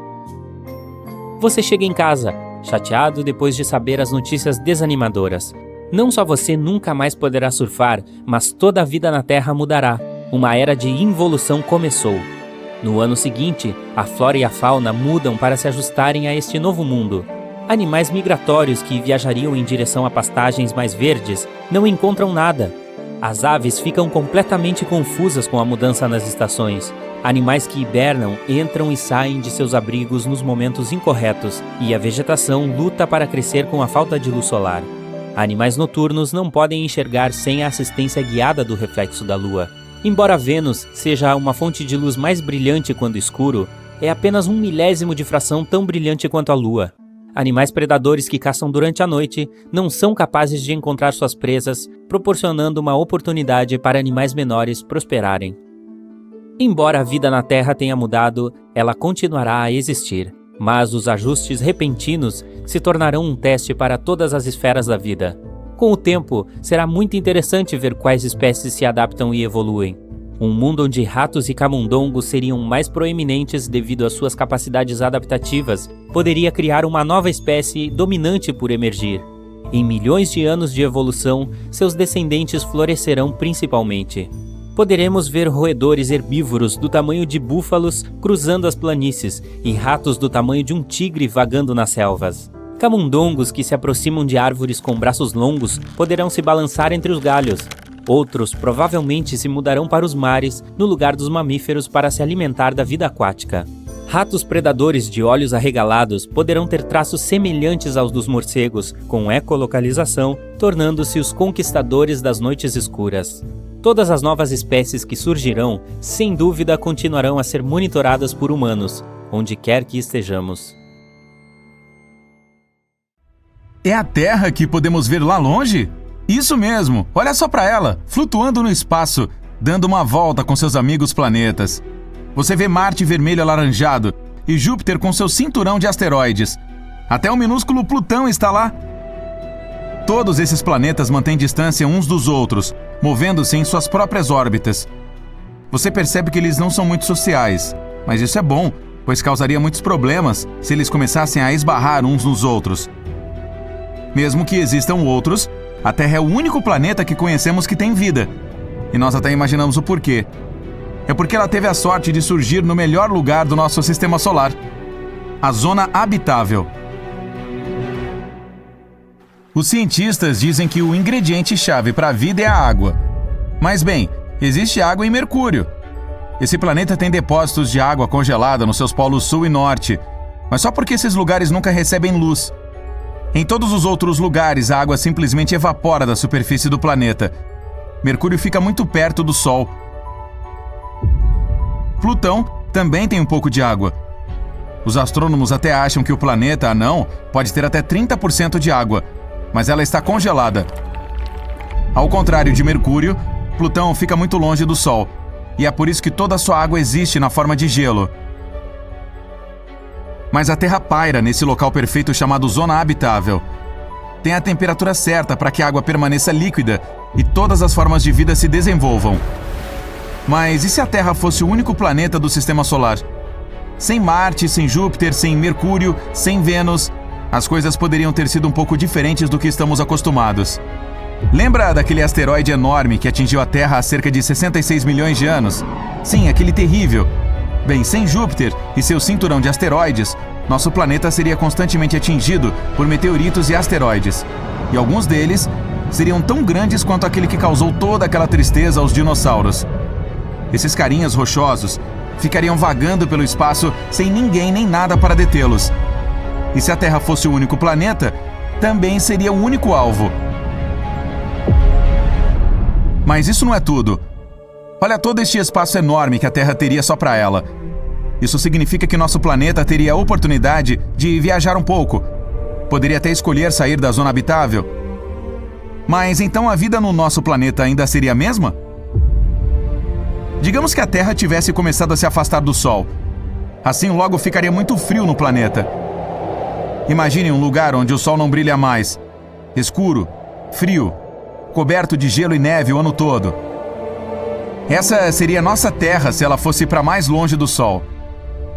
S3: Você chega em casa, chateado depois de saber as notícias desanimadoras. Não só você nunca mais poderá surfar, mas toda a vida na Terra mudará. Uma era de involução começou. No ano seguinte, a flora e a fauna mudam para se ajustarem a este novo mundo. Animais migratórios que viajariam em direção a pastagens mais verdes não encontram nada. As aves ficam completamente confusas com a mudança nas estações. Animais que hibernam entram e saem de seus abrigos nos momentos incorretos, e a vegetação luta para crescer com a falta de luz solar. Animais noturnos não podem enxergar sem a assistência guiada do reflexo da lua. Embora Vênus seja uma fonte de luz mais brilhante quando escuro, é apenas 1/1000 de fração tão brilhante quanto a Lua. Animais predadores que caçam durante a noite não são capazes de encontrar suas presas, proporcionando uma oportunidade para animais menores prosperarem. Embora a vida na Terra tenha mudado, ela continuará a existir, mas os ajustes repentinos se tornarão um teste para todas as esferas da vida. Com o tempo, será muito interessante ver quais espécies se adaptam e evoluem. Um mundo onde ratos e camundongos seriam mais proeminentes devido às suas capacidades adaptativas poderia criar uma nova espécie dominante por emergir. Em milhões de anos de evolução, seus descendentes florescerão principalmente. Poderemos ver roedores herbívoros do tamanho de búfalos cruzando as planícies e ratos do tamanho de um tigre vagando nas selvas. Camundongos que se aproximam de árvores com braços longos poderão se balançar entre os galhos. Outros provavelmente se mudarão para os mares, no lugar dos mamíferos, para se alimentar da vida aquática. Ratos predadores de olhos arregalados poderão ter traços semelhantes aos dos morcegos, com ecolocalização, tornando-se os conquistadores das noites escuras. Todas as novas espécies que surgirão, sem dúvida, continuarão a ser monitoradas por humanos, onde quer que estejamos.
S2: É a Terra que podemos ver lá longe? Isso mesmo, olha só para ela, flutuando no espaço, dando uma volta com seus amigos planetas. Você vê Marte vermelho alaranjado e Júpiter com seu cinturão de asteroides. Até o minúsculo Plutão está lá. Todos esses planetas mantêm distância uns dos outros, movendo-se em suas próprias órbitas. Você percebe que eles não são muito sociais, mas isso é bom, pois causaria muitos problemas se eles começassem a esbarrar uns nos outros. Mesmo que existam outros, a Terra é o único planeta que conhecemos que tem vida. E nós até imaginamos o porquê. É porque ela teve a sorte de surgir no melhor lugar do nosso sistema solar, a zona habitável. Os cientistas dizem que o ingrediente-chave para a vida é a água. Mas bem, existe água em Mercúrio. Esse planeta tem depósitos de água congelada nos seus polos sul e norte, mas só porque esses lugares nunca recebem luz. Em todos os outros lugares, a água simplesmente evapora da superfície do planeta. Mercúrio fica muito perto do Sol. Plutão também tem um pouco de água. Os astrônomos até acham que o planeta anão pode ter até 30% de água, mas ela está congelada. Ao contrário de Mercúrio, Plutão fica muito longe do Sol, e é por isso que toda a sua água existe na forma de gelo. Mas a Terra paira nesse local perfeito chamado zona habitável. Tem a temperatura certa para que a água permaneça líquida e todas as formas de vida se desenvolvam. Mas e se a Terra fosse o único planeta do Sistema Solar? Sem Marte, sem Júpiter, sem Mercúrio, sem Vênus, as coisas poderiam ter sido um pouco diferentes do que estamos acostumados. Lembra daquele asteroide enorme que atingiu a Terra há cerca de 66 milhões de anos? Sim, aquele terrível. Bem, sem Júpiter e seu cinturão de asteroides, nosso planeta seria constantemente atingido por meteoritos e asteroides. E alguns deles seriam tão grandes quanto aquele que causou toda aquela tristeza aos dinossauros. Esses carinhas rochosos ficariam vagando pelo espaço sem ninguém nem nada para detê-los. E se a Terra fosse o único planeta, também seria o único alvo. Mas isso não é tudo. Olha todo este espaço enorme que a Terra teria só para ela. Isso significa que nosso planeta teria a oportunidade de viajar um pouco. Poderia até escolher sair da zona habitável. Mas então a vida no nosso planeta ainda seria a mesma? Digamos que a Terra tivesse começado a se afastar do Sol. Assim logo ficaria muito frio no planeta. Imagine um lugar onde o Sol não brilha mais. Escuro, frio, coberto de gelo e neve o ano todo. Essa seria nossa Terra se ela fosse para mais longe do Sol.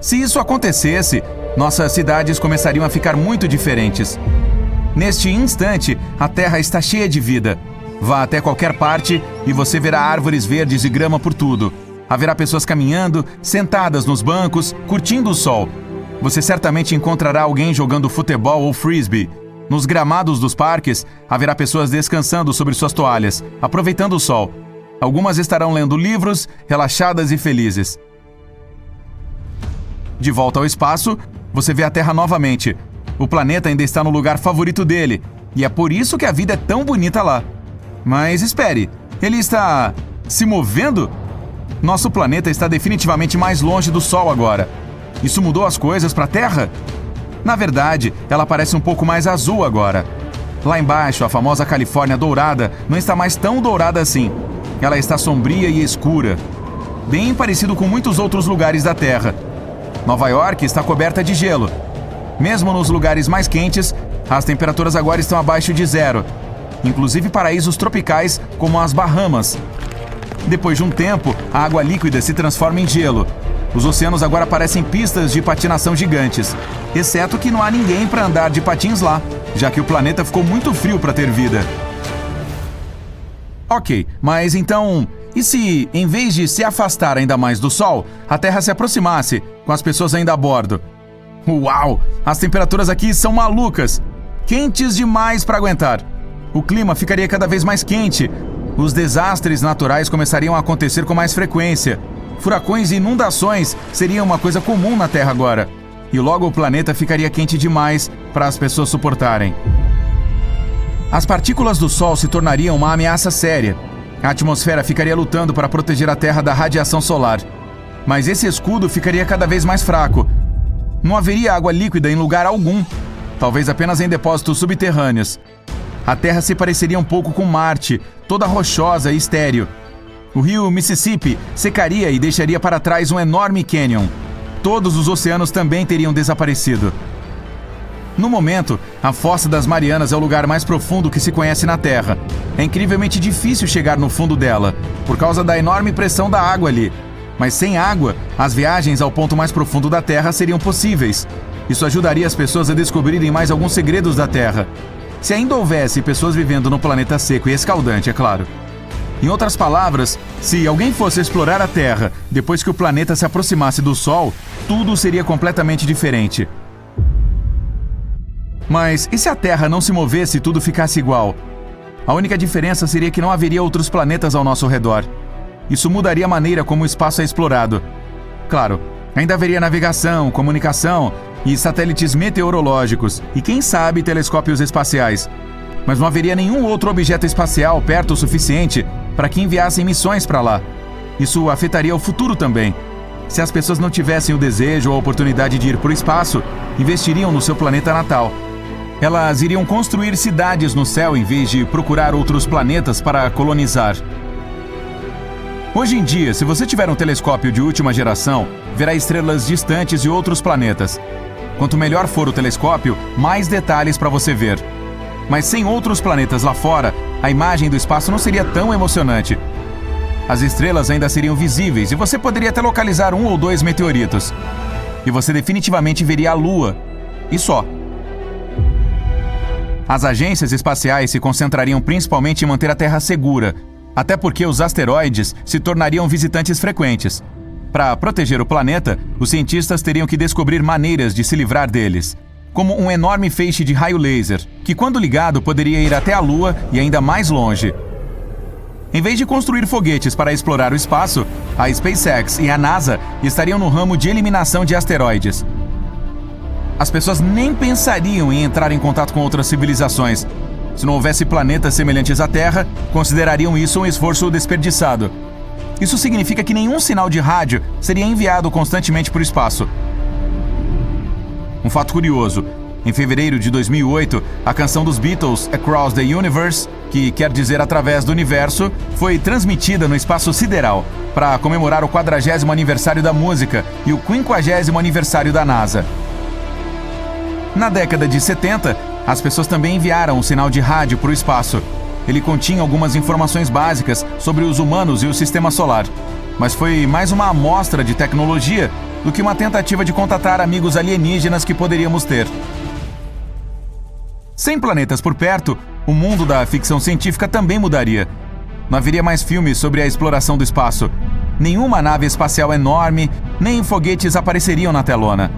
S2: Se isso acontecesse, nossas cidades começariam a ficar muito diferentes. Neste instante, a Terra está cheia de vida. Vá até qualquer parte e você verá árvores verdes e grama por tudo. Haverá pessoas caminhando, sentadas nos bancos, curtindo o sol. Você certamente encontrará alguém jogando futebol ou frisbee. Nos gramados dos parques, haverá pessoas descansando sobre suas toalhas, aproveitando o sol. Algumas estarão lendo livros, relaxadas e felizes. De volta ao espaço, você vê a Terra novamente. O planeta ainda está no lugar favorito dele, e é por isso que a vida é tão bonita lá. Mas espere, ele está se movendo? Nosso planeta está definitivamente mais longe do Sol agora. Isso mudou as coisas para a Terra? Na verdade, ela parece um pouco mais azul agora. Lá embaixo, a famosa Califórnia dourada não está mais tão dourada assim. Ela está sombria e escura, bem parecido com muitos outros lugares da Terra. Nova York está coberta de gelo. Mesmo nos lugares mais quentes, as temperaturas agora estão abaixo de zero. Inclusive paraísos tropicais como as Bahamas. Depois de um tempo, a água líquida se transforma em gelo. Os oceanos agora parecem pistas de patinação gigantes, exceto que não há ninguém para andar de patins lá, já que o planeta ficou muito frio para ter vida. Ok, mas então, e se, em vez de se afastar ainda mais do Sol, a Terra se aproximasse, com as pessoas ainda a bordo? Uau! As temperaturas aqui são malucas! Quentes demais para aguentar. O clima ficaria cada vez mais quente. Os desastres naturais começariam a acontecer com mais frequência. Furacões e inundações seriam uma coisa comum na Terra agora. E logo o planeta ficaria quente demais para as pessoas suportarem. As partículas do Sol se tornariam uma ameaça séria. A atmosfera ficaria lutando para proteger a Terra da radiação solar. Mas esse escudo ficaria cada vez mais fraco. Não haveria água líquida em lugar algum, talvez apenas em depósitos subterrâneos. A Terra se pareceria um pouco com Marte, toda rochosa e estéril. O rio Mississippi secaria e deixaria para trás um enorme cânion. Todos os oceanos também teriam desaparecido. No momento, a Fossa das Marianas é o lugar mais profundo que se conhece na Terra. É incrivelmente difícil chegar no fundo dela, por causa da enorme pressão da água ali. Mas sem água, as viagens ao ponto mais profundo da Terra seriam possíveis. Isso ajudaria as pessoas a descobrirem mais alguns segredos da Terra. Se ainda houvesse pessoas vivendo no planeta seco e escaldante, é claro. Em outras palavras, se alguém fosse explorar a Terra depois que o planeta se aproximasse do Sol, tudo seria completamente diferente. Mas e se a Terra não se movesse e tudo ficasse igual? A única diferença seria que não haveria outros planetas ao nosso redor. Isso mudaria a maneira como o espaço é explorado. Claro, ainda haveria navegação, comunicação e satélites meteorológicos e, quem sabe, telescópios espaciais. Mas não haveria nenhum outro objeto espacial perto o suficiente para que enviassem missões para lá. Isso afetaria o futuro também. Se as pessoas não tivessem o desejo ou a oportunidade de ir para o espaço, investiriam no seu planeta natal. Elas iriam construir cidades no céu em vez de procurar outros planetas para colonizar. Hoje em dia, se você tiver um telescópio de última geração, verá estrelas distantes e outros planetas. Quanto melhor for o telescópio, mais detalhes para você ver. Mas sem outros planetas lá fora, a imagem do espaço não seria tão emocionante. As estrelas ainda seriam visíveis e você poderia até localizar 1 ou 2 meteoritos. E você definitivamente veria a Lua. E só. As agências espaciais se concentrariam principalmente em manter a Terra segura, até porque os asteroides se tornariam visitantes frequentes. Para proteger o planeta, os cientistas teriam que descobrir maneiras de se livrar deles, como um enorme feixe de raio laser, que quando ligado poderia ir até a Lua e ainda mais longe. Em vez de construir foguetes para explorar o espaço, a SpaceX e a NASA estariam no ramo de eliminação de asteroides. As pessoas nem pensariam em entrar em contato com outras civilizações. Se não houvesse planetas semelhantes à Terra, considerariam isso um esforço desperdiçado. Isso significa que nenhum sinal de rádio seria enviado constantemente para o espaço. Um fato curioso: em fevereiro de 2008, a canção dos Beatles, Across the Universe, que quer dizer através do universo, foi transmitida no espaço sideral, para comemorar o 40º aniversário da música e o 50º aniversário da NASA. Na década de 70, as pessoas também enviaram um sinal de rádio para o espaço. Ele continha algumas informações básicas sobre os humanos e o sistema solar, mas foi mais uma amostra de tecnologia do que uma tentativa de contatar amigos alienígenas que poderíamos ter. Sem planetas por perto, o mundo da ficção científica também mudaria. Não haveria mais filmes sobre a exploração do espaço. Nenhuma nave espacial enorme, nem foguetes apareceriam na telona.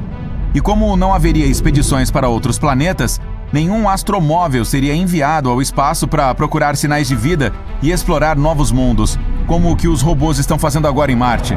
S2: E como não haveria expedições para outros planetas, nenhum astromóvel seria enviado ao espaço para procurar sinais de vida e explorar novos mundos, como o que os robôs estão fazendo agora em Marte.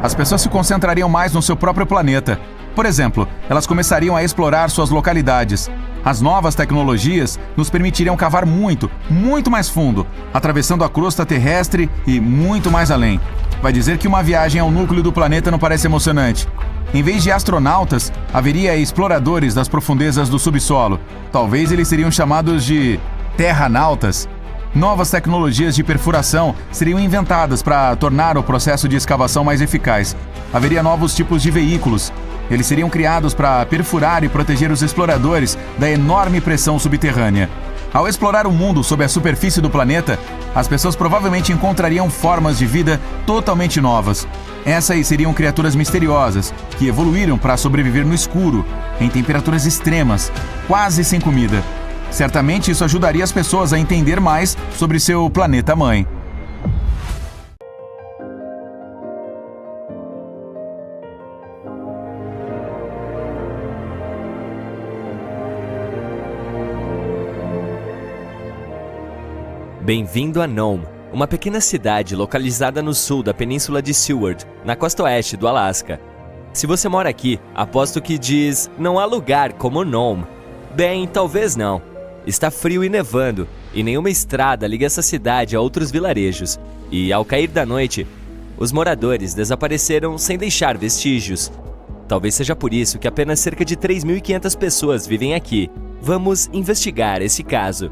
S2: As pessoas se concentrariam mais no seu próprio planeta. Por exemplo, elas começariam a explorar suas localidades. As novas tecnologias nos permitiriam cavar muito, muito mais fundo, atravessando a crosta terrestre e muito mais além. Vai dizer que uma viagem ao núcleo do planeta não parece emocionante. Em vez de astronautas, haveria exploradores das profundezas do subsolo. Talvez eles seriam chamados de terranautas. Novas tecnologias de perfuração seriam inventadas para tornar o processo de escavação mais eficaz. Haveria novos tipos de veículos. Eles seriam criados para perfurar e proteger os exploradores da enorme pressão subterrânea. Ao explorar o mundo sob a superfície do planeta, as pessoas provavelmente encontrariam formas de vida totalmente novas. Essas seriam criaturas misteriosas, que evoluíram para sobreviver no escuro, em temperaturas extremas, quase sem comida. Certamente isso ajudaria as pessoas a entender mais sobre seu planeta-mãe.
S1: Bem-vindo a Nome, uma pequena cidade localizada no sul da península de Seward, na costa oeste do Alasca. Se você mora aqui, aposto que diz: não há lugar como Nome. Bem, talvez não. Está frio e nevando, e nenhuma estrada liga essa cidade a outros vilarejos. E ao cair da noite, os moradores desapareceram sem deixar vestígios. Talvez seja por isso que apenas cerca de 3.500 pessoas vivem aqui. Vamos investigar esse caso.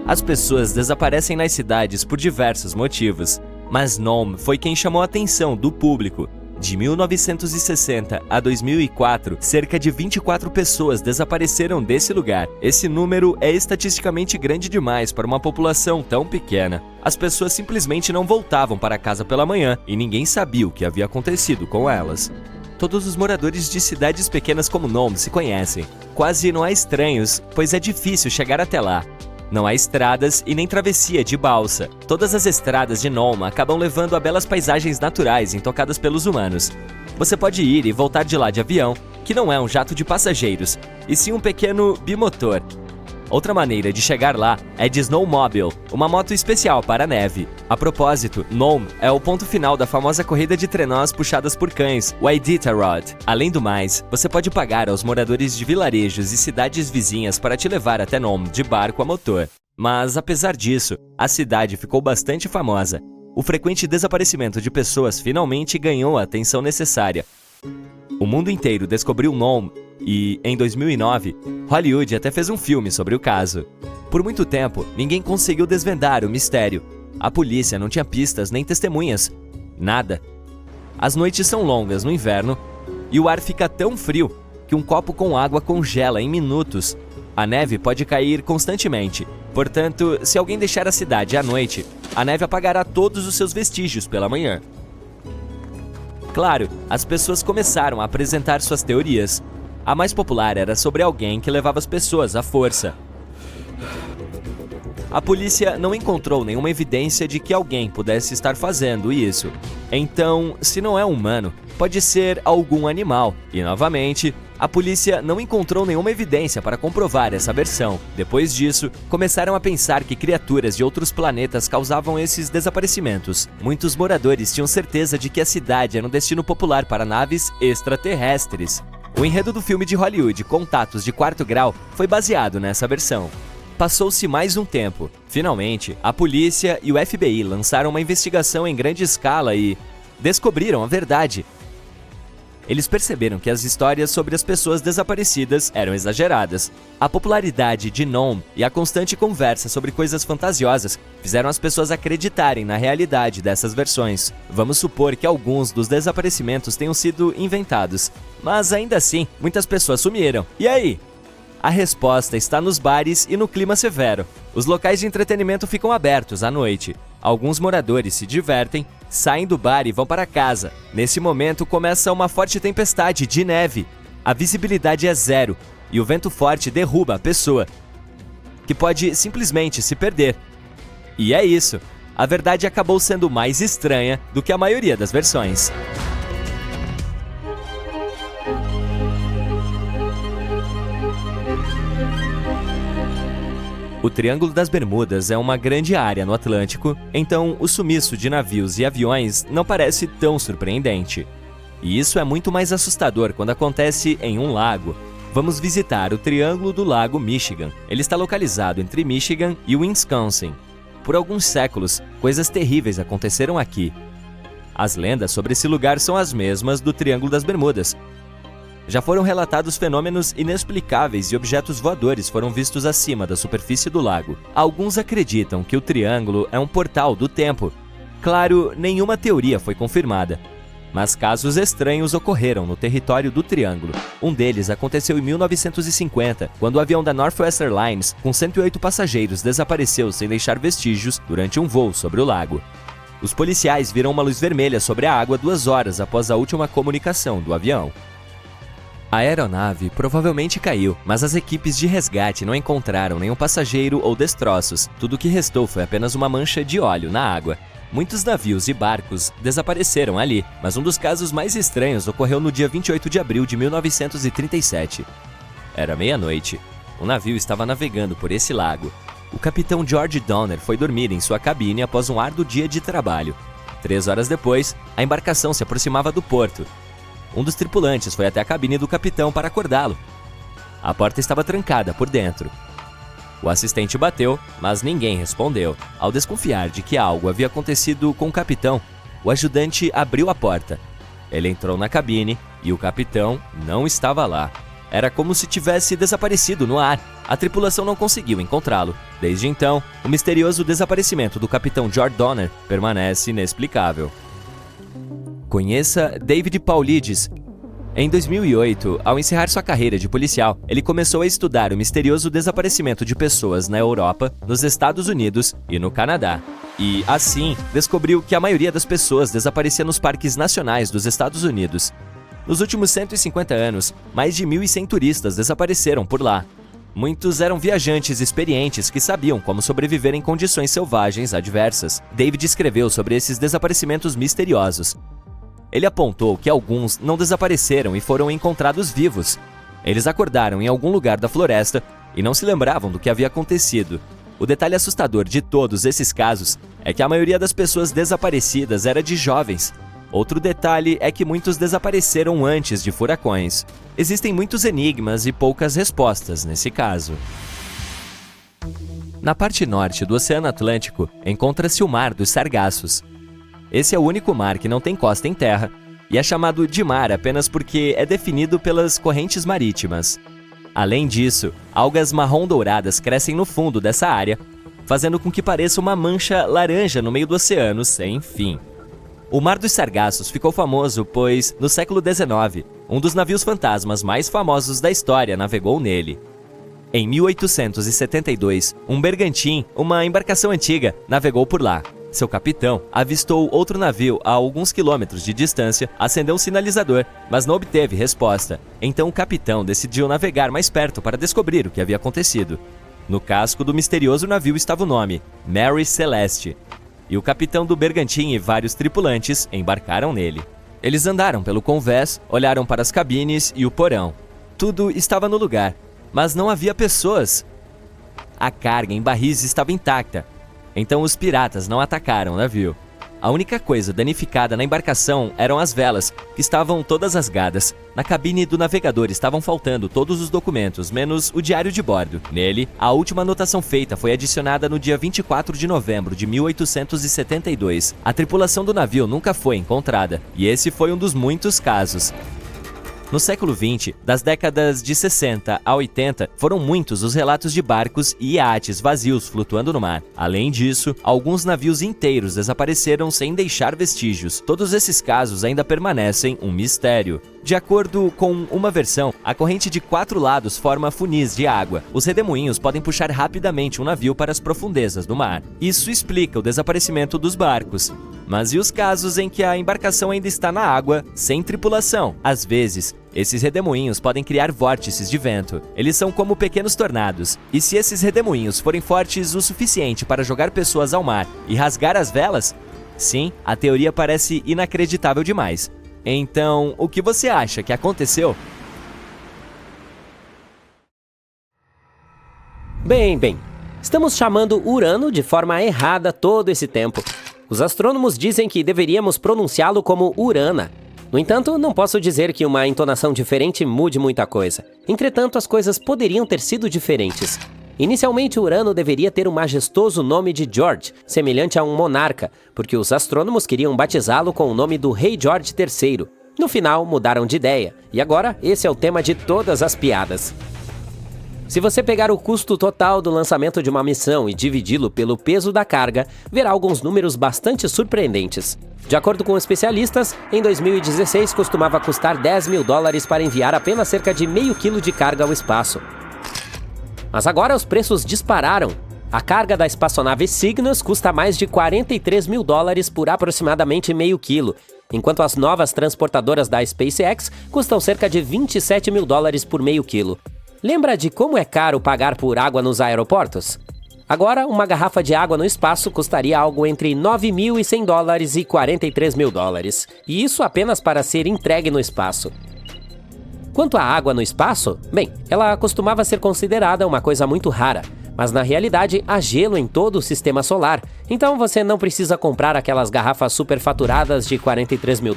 S1: As pessoas desaparecem nas cidades por diversos motivos, mas Nome foi quem chamou a atenção do público. De 1960 a 2004, cerca de 24 pessoas desapareceram desse lugar. Esse número é estatisticamente grande demais para uma população tão pequena. As pessoas simplesmente não voltavam para casa pela manhã e ninguém sabia o que havia acontecido com elas. Todos os moradores de cidades pequenas como Nome se conhecem. Quase não há estranhos, pois é difícil chegar até lá. Não há estradas e nem travessia de balsa. Todas as estradas de Nome acabam levando a belas paisagens naturais intocadas pelos humanos. Você pode ir e voltar de lá de avião, que não é um jato de passageiros, e sim um pequeno bimotor. Outra maneira de chegar lá é de Snowmobile, uma moto especial para a neve. A propósito, Nome é o ponto final da famosa corrida de trenós puxadas por cães, o Iditarod. Além do mais, você pode pagar aos moradores de vilarejos e cidades vizinhas para te levar até Nome de barco a motor. Mas, apesar disso, a cidade ficou bastante famosa. O frequente desaparecimento de pessoas finalmente ganhou a atenção necessária. O mundo inteiro descobriu Nome e, em 2009, Hollywood até fez um filme sobre o caso. Por muito tempo, ninguém conseguiu desvendar o mistério. A polícia não tinha pistas nem testemunhas. Nada. As noites são longas no inverno e o ar fica tão frio que um copo com água congela em minutos. A neve pode cair constantemente. Portanto, se alguém deixar a cidade à noite, a neve apagará todos os seus vestígios pela manhã. Claro, as pessoas começaram a apresentar suas teorias. A mais popular era sobre alguém que levava as pessoas à força. A polícia não encontrou nenhuma evidência de que alguém pudesse estar fazendo isso. Então, se não é humano, pode ser algum animal. E, novamente, a polícia não encontrou nenhuma evidência para comprovar essa versão. Depois disso, começaram a pensar que criaturas de outros planetas causavam esses desaparecimentos. Muitos moradores tinham certeza de que a cidade era um destino popular para naves extraterrestres. O enredo do filme de Hollywood, Contatos de Quarto Grau, foi baseado nessa versão. Passou-se mais um tempo. Finalmente, a polícia e o FBI lançaram uma investigação em grande escala e descobriram a verdade. Eles perceberam que as histórias sobre as pessoas desaparecidas eram exageradas. A popularidade de Nome e a constante conversa sobre coisas fantasiosas fizeram as pessoas acreditarem na realidade dessas versões. Vamos supor que alguns dos desaparecimentos tenham sido inventados, mas ainda assim, muitas pessoas sumiram. E aí? A resposta está nos bares e no clima severo. Os locais de entretenimento ficam abertos à noite. Alguns moradores se divertem, saem do bar e vão para casa. Nesse momento começa uma forte tempestade de neve. A visibilidade é zero e o vento forte derruba a pessoa, que pode simplesmente se perder. E é isso. A verdade acabou sendo mais estranha do que a maioria das versões. O Triângulo das Bermudas é uma grande área no Atlântico, então o sumiço de navios e aviões não parece tão surpreendente. E isso é muito mais assustador quando acontece em um lago. Vamos visitar o Triângulo do Lago Michigan. Ele está localizado entre Michigan e Wisconsin. Por alguns séculos, coisas terríveis aconteceram aqui. As lendas sobre esse lugar são as mesmas do Triângulo das Bermudas. Já foram relatados fenômenos inexplicáveis e objetos voadores foram vistos acima da superfície do lago. Alguns acreditam que o triângulo é um portal do tempo. Claro, nenhuma teoria foi confirmada, mas casos estranhos ocorreram no território do triângulo. Um deles aconteceu em 1950, quando o avião da Northwest Airlines, com 108 passageiros, desapareceu sem deixar vestígios durante um voo sobre o lago. Os policiais viram uma luz vermelha sobre a água 2 horas após a última comunicação do avião. A aeronave provavelmente caiu, mas as equipes de resgate não encontraram nenhum passageiro ou destroços. Tudo o que restou foi apenas uma mancha de óleo na água. Muitos navios e barcos desapareceram ali, mas um dos casos mais estranhos ocorreu no dia 28 de abril de 1937. Era meia-noite. Um navio estava navegando por esse lago. O capitão George Donner foi dormir em sua cabine após um árduo dia de trabalho. 3 horas depois, a embarcação se aproximava do porto. Um dos tripulantes foi até a cabine do capitão para acordá-lo. A porta estava trancada por dentro. O assistente bateu, mas ninguém respondeu. Ao desconfiar de que algo havia acontecido com o capitão, o ajudante abriu a porta. Ele entrou na cabine e o capitão não estava lá. Era como se tivesse desaparecido no ar. A tripulação não conseguiu encontrá-lo. Desde então, o misterioso desaparecimento do capitão George Donner permanece inexplicável. Conheça David Paulides. Em 2008, ao encerrar sua carreira de policial, ele começou a estudar o misterioso desaparecimento de pessoas na Europa, nos Estados Unidos e no Canadá. E, assim, descobriu que a maioria das pessoas desaparecia nos parques nacionais dos Estados Unidos. Nos últimos 150 anos, mais de 1.100 turistas desapareceram por lá. Muitos eram viajantes experientes que sabiam como sobreviver em condições selvagens adversas. David escreveu sobre esses desaparecimentos misteriosos. Ele apontou que alguns não desapareceram e foram encontrados vivos. Eles acordaram em algum lugar da floresta e não se lembravam do que havia acontecido. O detalhe assustador de todos esses casos é que a maioria das pessoas desaparecidas era de jovens. Outro detalhe é que muitos desapareceram antes de furacões. Existem muitos enigmas e poucas respostas nesse caso. Na parte norte do Oceano Atlântico, encontra-se o Mar dos Sargassos. Esse é o único mar que não tem costa em terra e é chamado de mar apenas porque é definido pelas correntes marítimas. Além disso, algas marrom-douradas crescem no fundo dessa área, fazendo com que pareça uma mancha laranja no meio do oceano sem fim. O Mar dos Sargassos ficou famoso pois, no século XIX, um dos navios fantasmas mais famosos da história navegou nele. Em 1872, um bergantim, uma embarcação antiga, navegou por lá. Seu capitão avistou outro navio a alguns quilômetros de distância, acendeu um sinalizador, mas não obteve resposta. Então o capitão decidiu navegar mais perto para descobrir o que havia acontecido. No casco do misterioso navio estava o nome, Mary Celeste. E o capitão do bergantim e vários tripulantes embarcaram nele. Eles andaram pelo convés, olharam para as cabines e o porão. Tudo estava no lugar, mas não havia pessoas. A carga em barris estava intacta. Então os piratas não atacaram o navio. A única coisa danificada na embarcação eram as velas, que estavam todas rasgadas. Na cabine do navegador estavam faltando todos os documentos, menos o diário de bordo. Nele, a última anotação feita foi adicionada no dia 24 de novembro de 1872. A tripulação do navio nunca foi encontrada, e esse foi um dos muitos casos. No século XX, das décadas de 60 a 80, foram muitos os relatos de barcos e iates vazios flutuando no mar. Além disso, alguns navios inteiros desapareceram sem deixar vestígios. Todos esses casos ainda permanecem um mistério. De acordo com uma versão, a corrente de 4 lados forma funis de água. Os redemoinhos podem puxar rapidamente um navio para as profundezas do mar. Isso explica o desaparecimento dos barcos. Mas e os casos em que a embarcação ainda está na água, sem tripulação? Às vezes, esses redemoinhos podem criar vórtices de vento. Eles são como pequenos tornados. E se esses redemoinhos forem fortes o suficiente para jogar pessoas ao mar e rasgar as velas? Sim, a teoria parece inacreditável demais. Então, o que você acha que aconteceu?
S3: Bem, estamos chamando Urano de forma errada todo esse tempo. Os astrônomos dizem que deveríamos pronunciá-lo como Urana. No entanto, não posso dizer que uma entonação diferente mude muita coisa. Entretanto, as coisas poderiam ter sido diferentes. Inicialmente, Urano deveria ter o majestoso nome de George, semelhante a um monarca, porque os astrônomos queriam batizá-lo com o nome do rei George III. No final, mudaram de ideia, e agora esse é o tema de todas as piadas. Se você pegar o custo total do lançamento de uma missão e dividi-lo pelo peso da carga, verá alguns números bastante surpreendentes. De acordo com especialistas, em 2016 costumava custar $10 mil para enviar apenas cerca de meio quilo de carga ao espaço. Mas agora os preços dispararam. A carga da espaçonave Cygnus custa mais de $43 mil por aproximadamente meio quilo, enquanto as novas transportadoras da SpaceX custam cerca de $27 mil por meio quilo. Lembra de como é caro pagar por água nos aeroportos? Agora, uma garrafa de água no espaço custaria algo entre $9.100 e $43 mil. E isso apenas para ser entregue no espaço. Quanto à água no espaço, bem, ela costumava ser considerada uma coisa muito rara, mas na realidade há gelo em todo o sistema solar, então você não precisa comprar aquelas garrafas superfaturadas de $43 mil.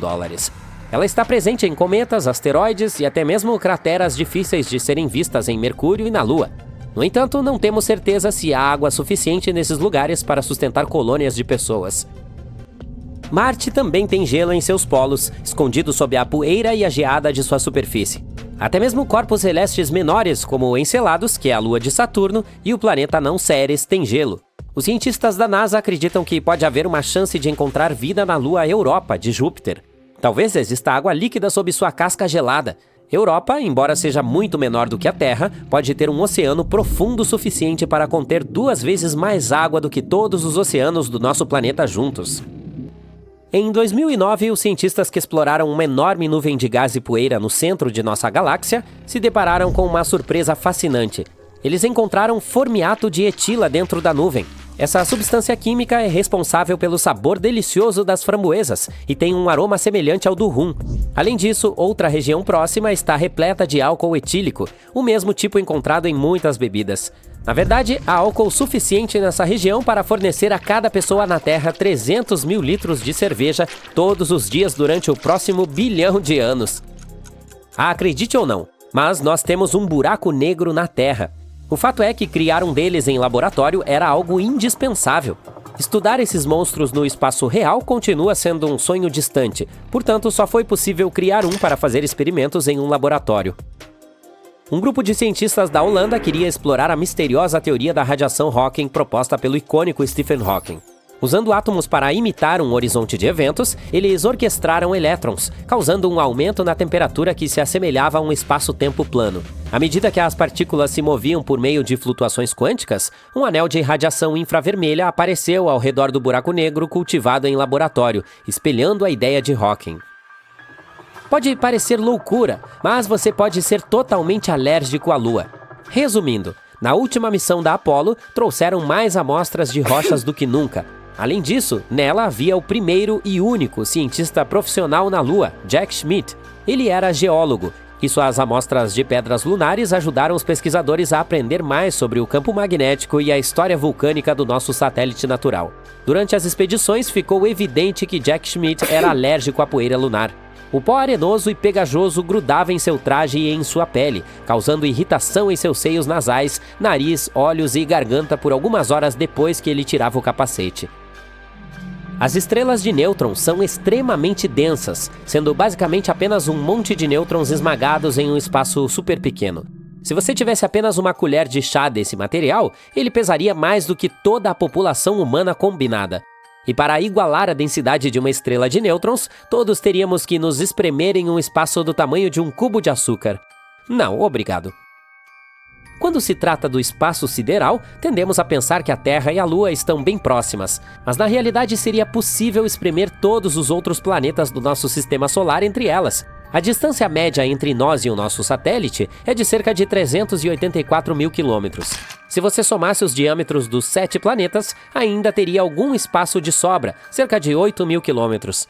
S3: Ela está presente em cometas, asteroides e até mesmo crateras difíceis de serem vistas em Mercúrio e na Lua.
S4: No entanto, não temos certeza se há água suficiente nesses lugares para sustentar colônias de pessoas. Marte também tem gelo em seus polos, escondido sob a poeira e a geada de sua superfície. Até mesmo corpos celestes menores, como o Encelados, que é a lua de Saturno, e o planeta não Ceres, têm gelo. Os cientistas da NASA acreditam que pode haver uma chance de encontrar vida na lua Europa, de Júpiter. Talvez exista água líquida sob sua casca gelada. Europa, embora seja muito menor do que a Terra, pode ter um oceano profundo o suficiente para conter 2 vezes mais água do que todos os oceanos do nosso planeta juntos. Em 2009, os cientistas que exploraram uma enorme nuvem de gás e poeira no centro de nossa galáxia se depararam com uma surpresa fascinante. Eles encontraram formiato de etila dentro da nuvem. Essa substância química é responsável pelo sabor delicioso das framboesas e tem um aroma semelhante ao do rum. Além disso, outra região próxima está repleta de álcool etílico, o mesmo tipo encontrado em muitas bebidas. Na verdade, há álcool suficiente nessa região para fornecer a cada pessoa na Terra 300 mil litros de cerveja todos os dias durante o próximo bilhão de anos. Acredite ou não, mas nós temos um buraco negro na Terra. O fato é que criar um deles em laboratório era algo indispensável. Estudar esses monstros no espaço real continua sendo um sonho distante, portanto só foi possível criar um para fazer experimentos em um laboratório. Um grupo de cientistas da Holanda queria explorar a misteriosa teoria da radiação Hawking proposta pelo icônico Stephen Hawking. Usando átomos para imitar um horizonte de eventos, eles orquestraram elétrons, causando um aumento na temperatura que se assemelhava a um espaço-tempo plano. À medida que as partículas se moviam por meio de flutuações quânticas, um anel de radiação infravermelha apareceu ao redor do buraco negro cultivado em laboratório, espelhando a ideia de Hawking. Pode parecer loucura, mas você pode ser totalmente alérgico à Lua. Resumindo, na última missão da Apollo, trouxeram mais amostras de rochas do que nunca. Além disso, nela havia o primeiro e único cientista profissional na Lua, Jack Schmitt. Ele era geólogo, e suas amostras de pedras lunares ajudaram os pesquisadores a aprender mais sobre o campo magnético e a história vulcânica do nosso satélite natural. Durante as expedições, ficou evidente que Jack Schmitt era alérgico à poeira lunar. O pó arenoso e pegajoso grudava em seu traje e em sua pele, causando irritação em seus seios nasais, nariz, olhos e garganta por algumas horas depois que ele tirava o capacete. As estrelas de nêutrons são extremamente densas, sendo basicamente apenas um monte de nêutrons esmagados em um espaço super pequeno. Se você tivesse apenas uma colher de chá desse material, ele pesaria mais do que toda a população humana combinada. E para igualar a densidade de uma estrela de nêutrons, todos teríamos que nos espremer em um espaço do tamanho de um cubo de açúcar. Não, obrigado. Quando se trata do espaço sideral, tendemos a pensar que a Terra e a Lua estão bem próximas, mas na realidade seria possível espremer todos os outros planetas do nosso sistema solar entre elas. A distância média entre nós e o nosso satélite é de cerca de 384 mil quilômetros. Se você somasse os diâmetros dos 7 planetas, ainda teria algum espaço de sobra, cerca de 8 mil quilômetros.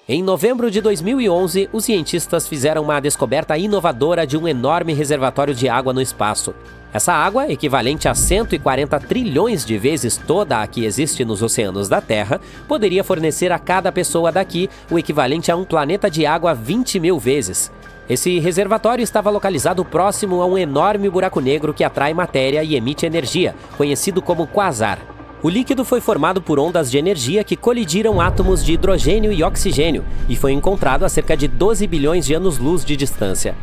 S4: Em novembro de 2011, os cientistas fizeram uma descoberta inovadora de um enorme reservatório de água no espaço. Essa água, equivalente a 140 trilhões de vezes toda a que existe nos oceanos da Terra, poderia fornecer a cada pessoa daqui o equivalente a um planeta de água 20 mil vezes. Esse reservatório estava localizado próximo a um enorme buraco negro que atrai matéria e emite energia, conhecido como quasar. O líquido foi formado por ondas de energia que colidiram átomos de hidrogênio e oxigênio e foi encontrado a cerca de 12 bilhões de anos-luz de distância.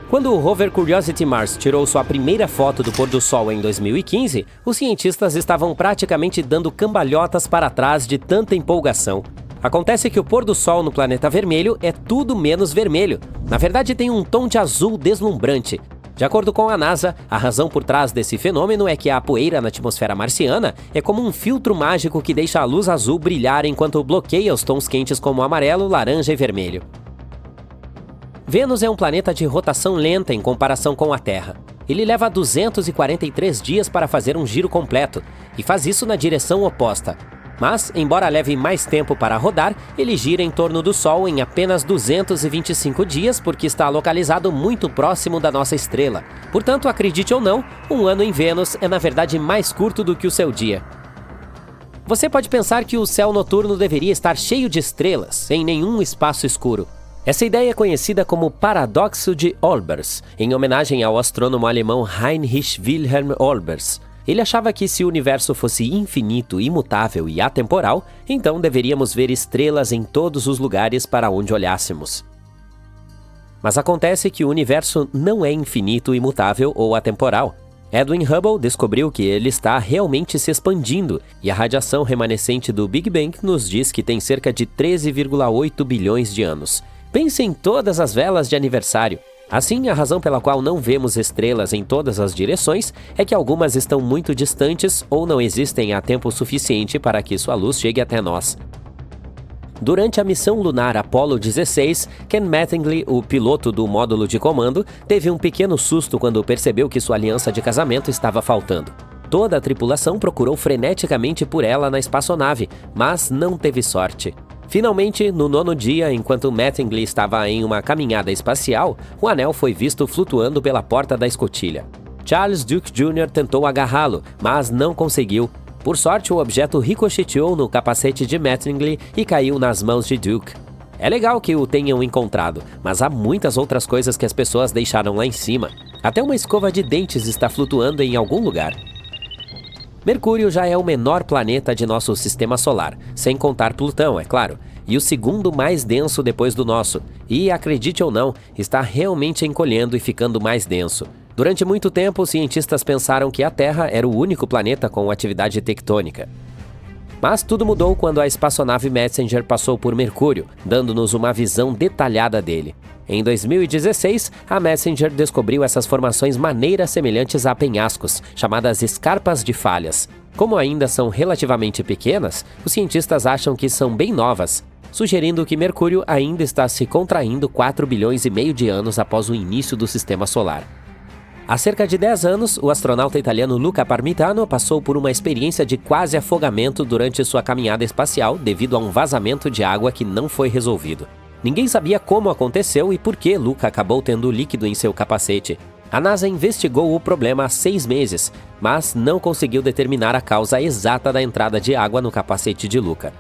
S4: Quando o rover Curiosity Mars tirou sua primeira foto do pôr do sol em 2015, os cientistas estavam praticamente dando cambalhotas para trás de tanta empolgação. Acontece que o pôr do sol no planeta vermelho é tudo menos vermelho. Na verdade, tem um tom de azul deslumbrante. De acordo com a NASA, a razão por trás desse fenômeno é que a poeira na atmosfera marciana é como um filtro mágico que deixa a luz azul brilhar enquanto bloqueia os tons quentes como amarelo, laranja e vermelho. Vênus é um planeta de rotação lenta em comparação com a Terra. Ele leva 243 dias para fazer um giro completo, e faz isso na direção oposta. Mas, embora leve mais tempo para rodar, ele gira em torno do Sol em apenas 225 dias porque está localizado muito próximo da nossa estrela. Portanto, acredite ou não, um ano em Vênus é na verdade mais curto do que o seu dia. Você pode pensar que o céu noturno deveria estar cheio de estrelas, sem nenhum espaço escuro. Essa ideia é conhecida como paradoxo de Olbers, em homenagem ao astrônomo alemão Heinrich Wilhelm Olbers. Ele achava que se o universo fosse infinito, imutável e atemporal, então deveríamos ver estrelas em todos os lugares para onde olhássemos. Mas acontece que o universo não é infinito, imutável ou atemporal. Edwin Hubble descobriu que ele está realmente se expandindo, e a radiação remanescente do Big Bang nos diz que tem cerca de 13,8 bilhões de anos. Pense em todas as velas de aniversário. Assim, a razão pela qual não vemos estrelas em todas as direções é que algumas estão muito distantes ou não existem há tempo suficiente para que sua luz chegue até nós. Durante a missão lunar Apollo 16, Ken Mattingly, o piloto do módulo de comando, teve um pequeno susto quando percebeu que sua aliança de casamento estava faltando. Toda a tripulação procurou freneticamente por ela na espaçonave, mas não teve sorte. Finalmente, no 9º dia, enquanto Mattingly estava em uma caminhada espacial, o anel foi visto flutuando pela porta da escotilha. Charles Duke Jr. tentou agarrá-lo, mas não conseguiu. Por sorte, o objeto ricocheteou no capacete de Mattingly e caiu nas mãos de Duke. É legal que o tenham encontrado, mas há muitas outras coisas que as pessoas deixaram lá em cima. Até uma escova de dentes está flutuando em algum lugar. Mercúrio já é o menor planeta de nosso sistema solar, sem contar Plutão, é claro, e o segundo mais denso depois do nosso. E, acredite ou não, está realmente encolhendo e ficando mais denso. Durante muito tempo, os cientistas pensaram que a Terra era o único planeta com atividade tectônica. Mas tudo mudou quando a espaçonave Messenger passou por Mercúrio, dando-nos uma visão detalhada dele. Em 2016, a Messenger descobriu essas formações maneiras semelhantes a penhascos, chamadas escarpas de falhas. Como ainda são relativamente pequenas, os cientistas acham que são bem novas, sugerindo que Mercúrio ainda está se contraindo 4,5 bilhões de anos após o início do sistema solar. Há cerca de 10 anos, o astronauta italiano Luca Parmitano passou por uma experiência de quase afogamento durante sua caminhada espacial devido a um vazamento de água que não foi resolvido. Ninguém sabia como aconteceu e por que Luca acabou tendo líquido em seu capacete. A NASA investigou o problema há 6 meses, mas não conseguiu determinar a causa exata da entrada de água no capacete de Luca.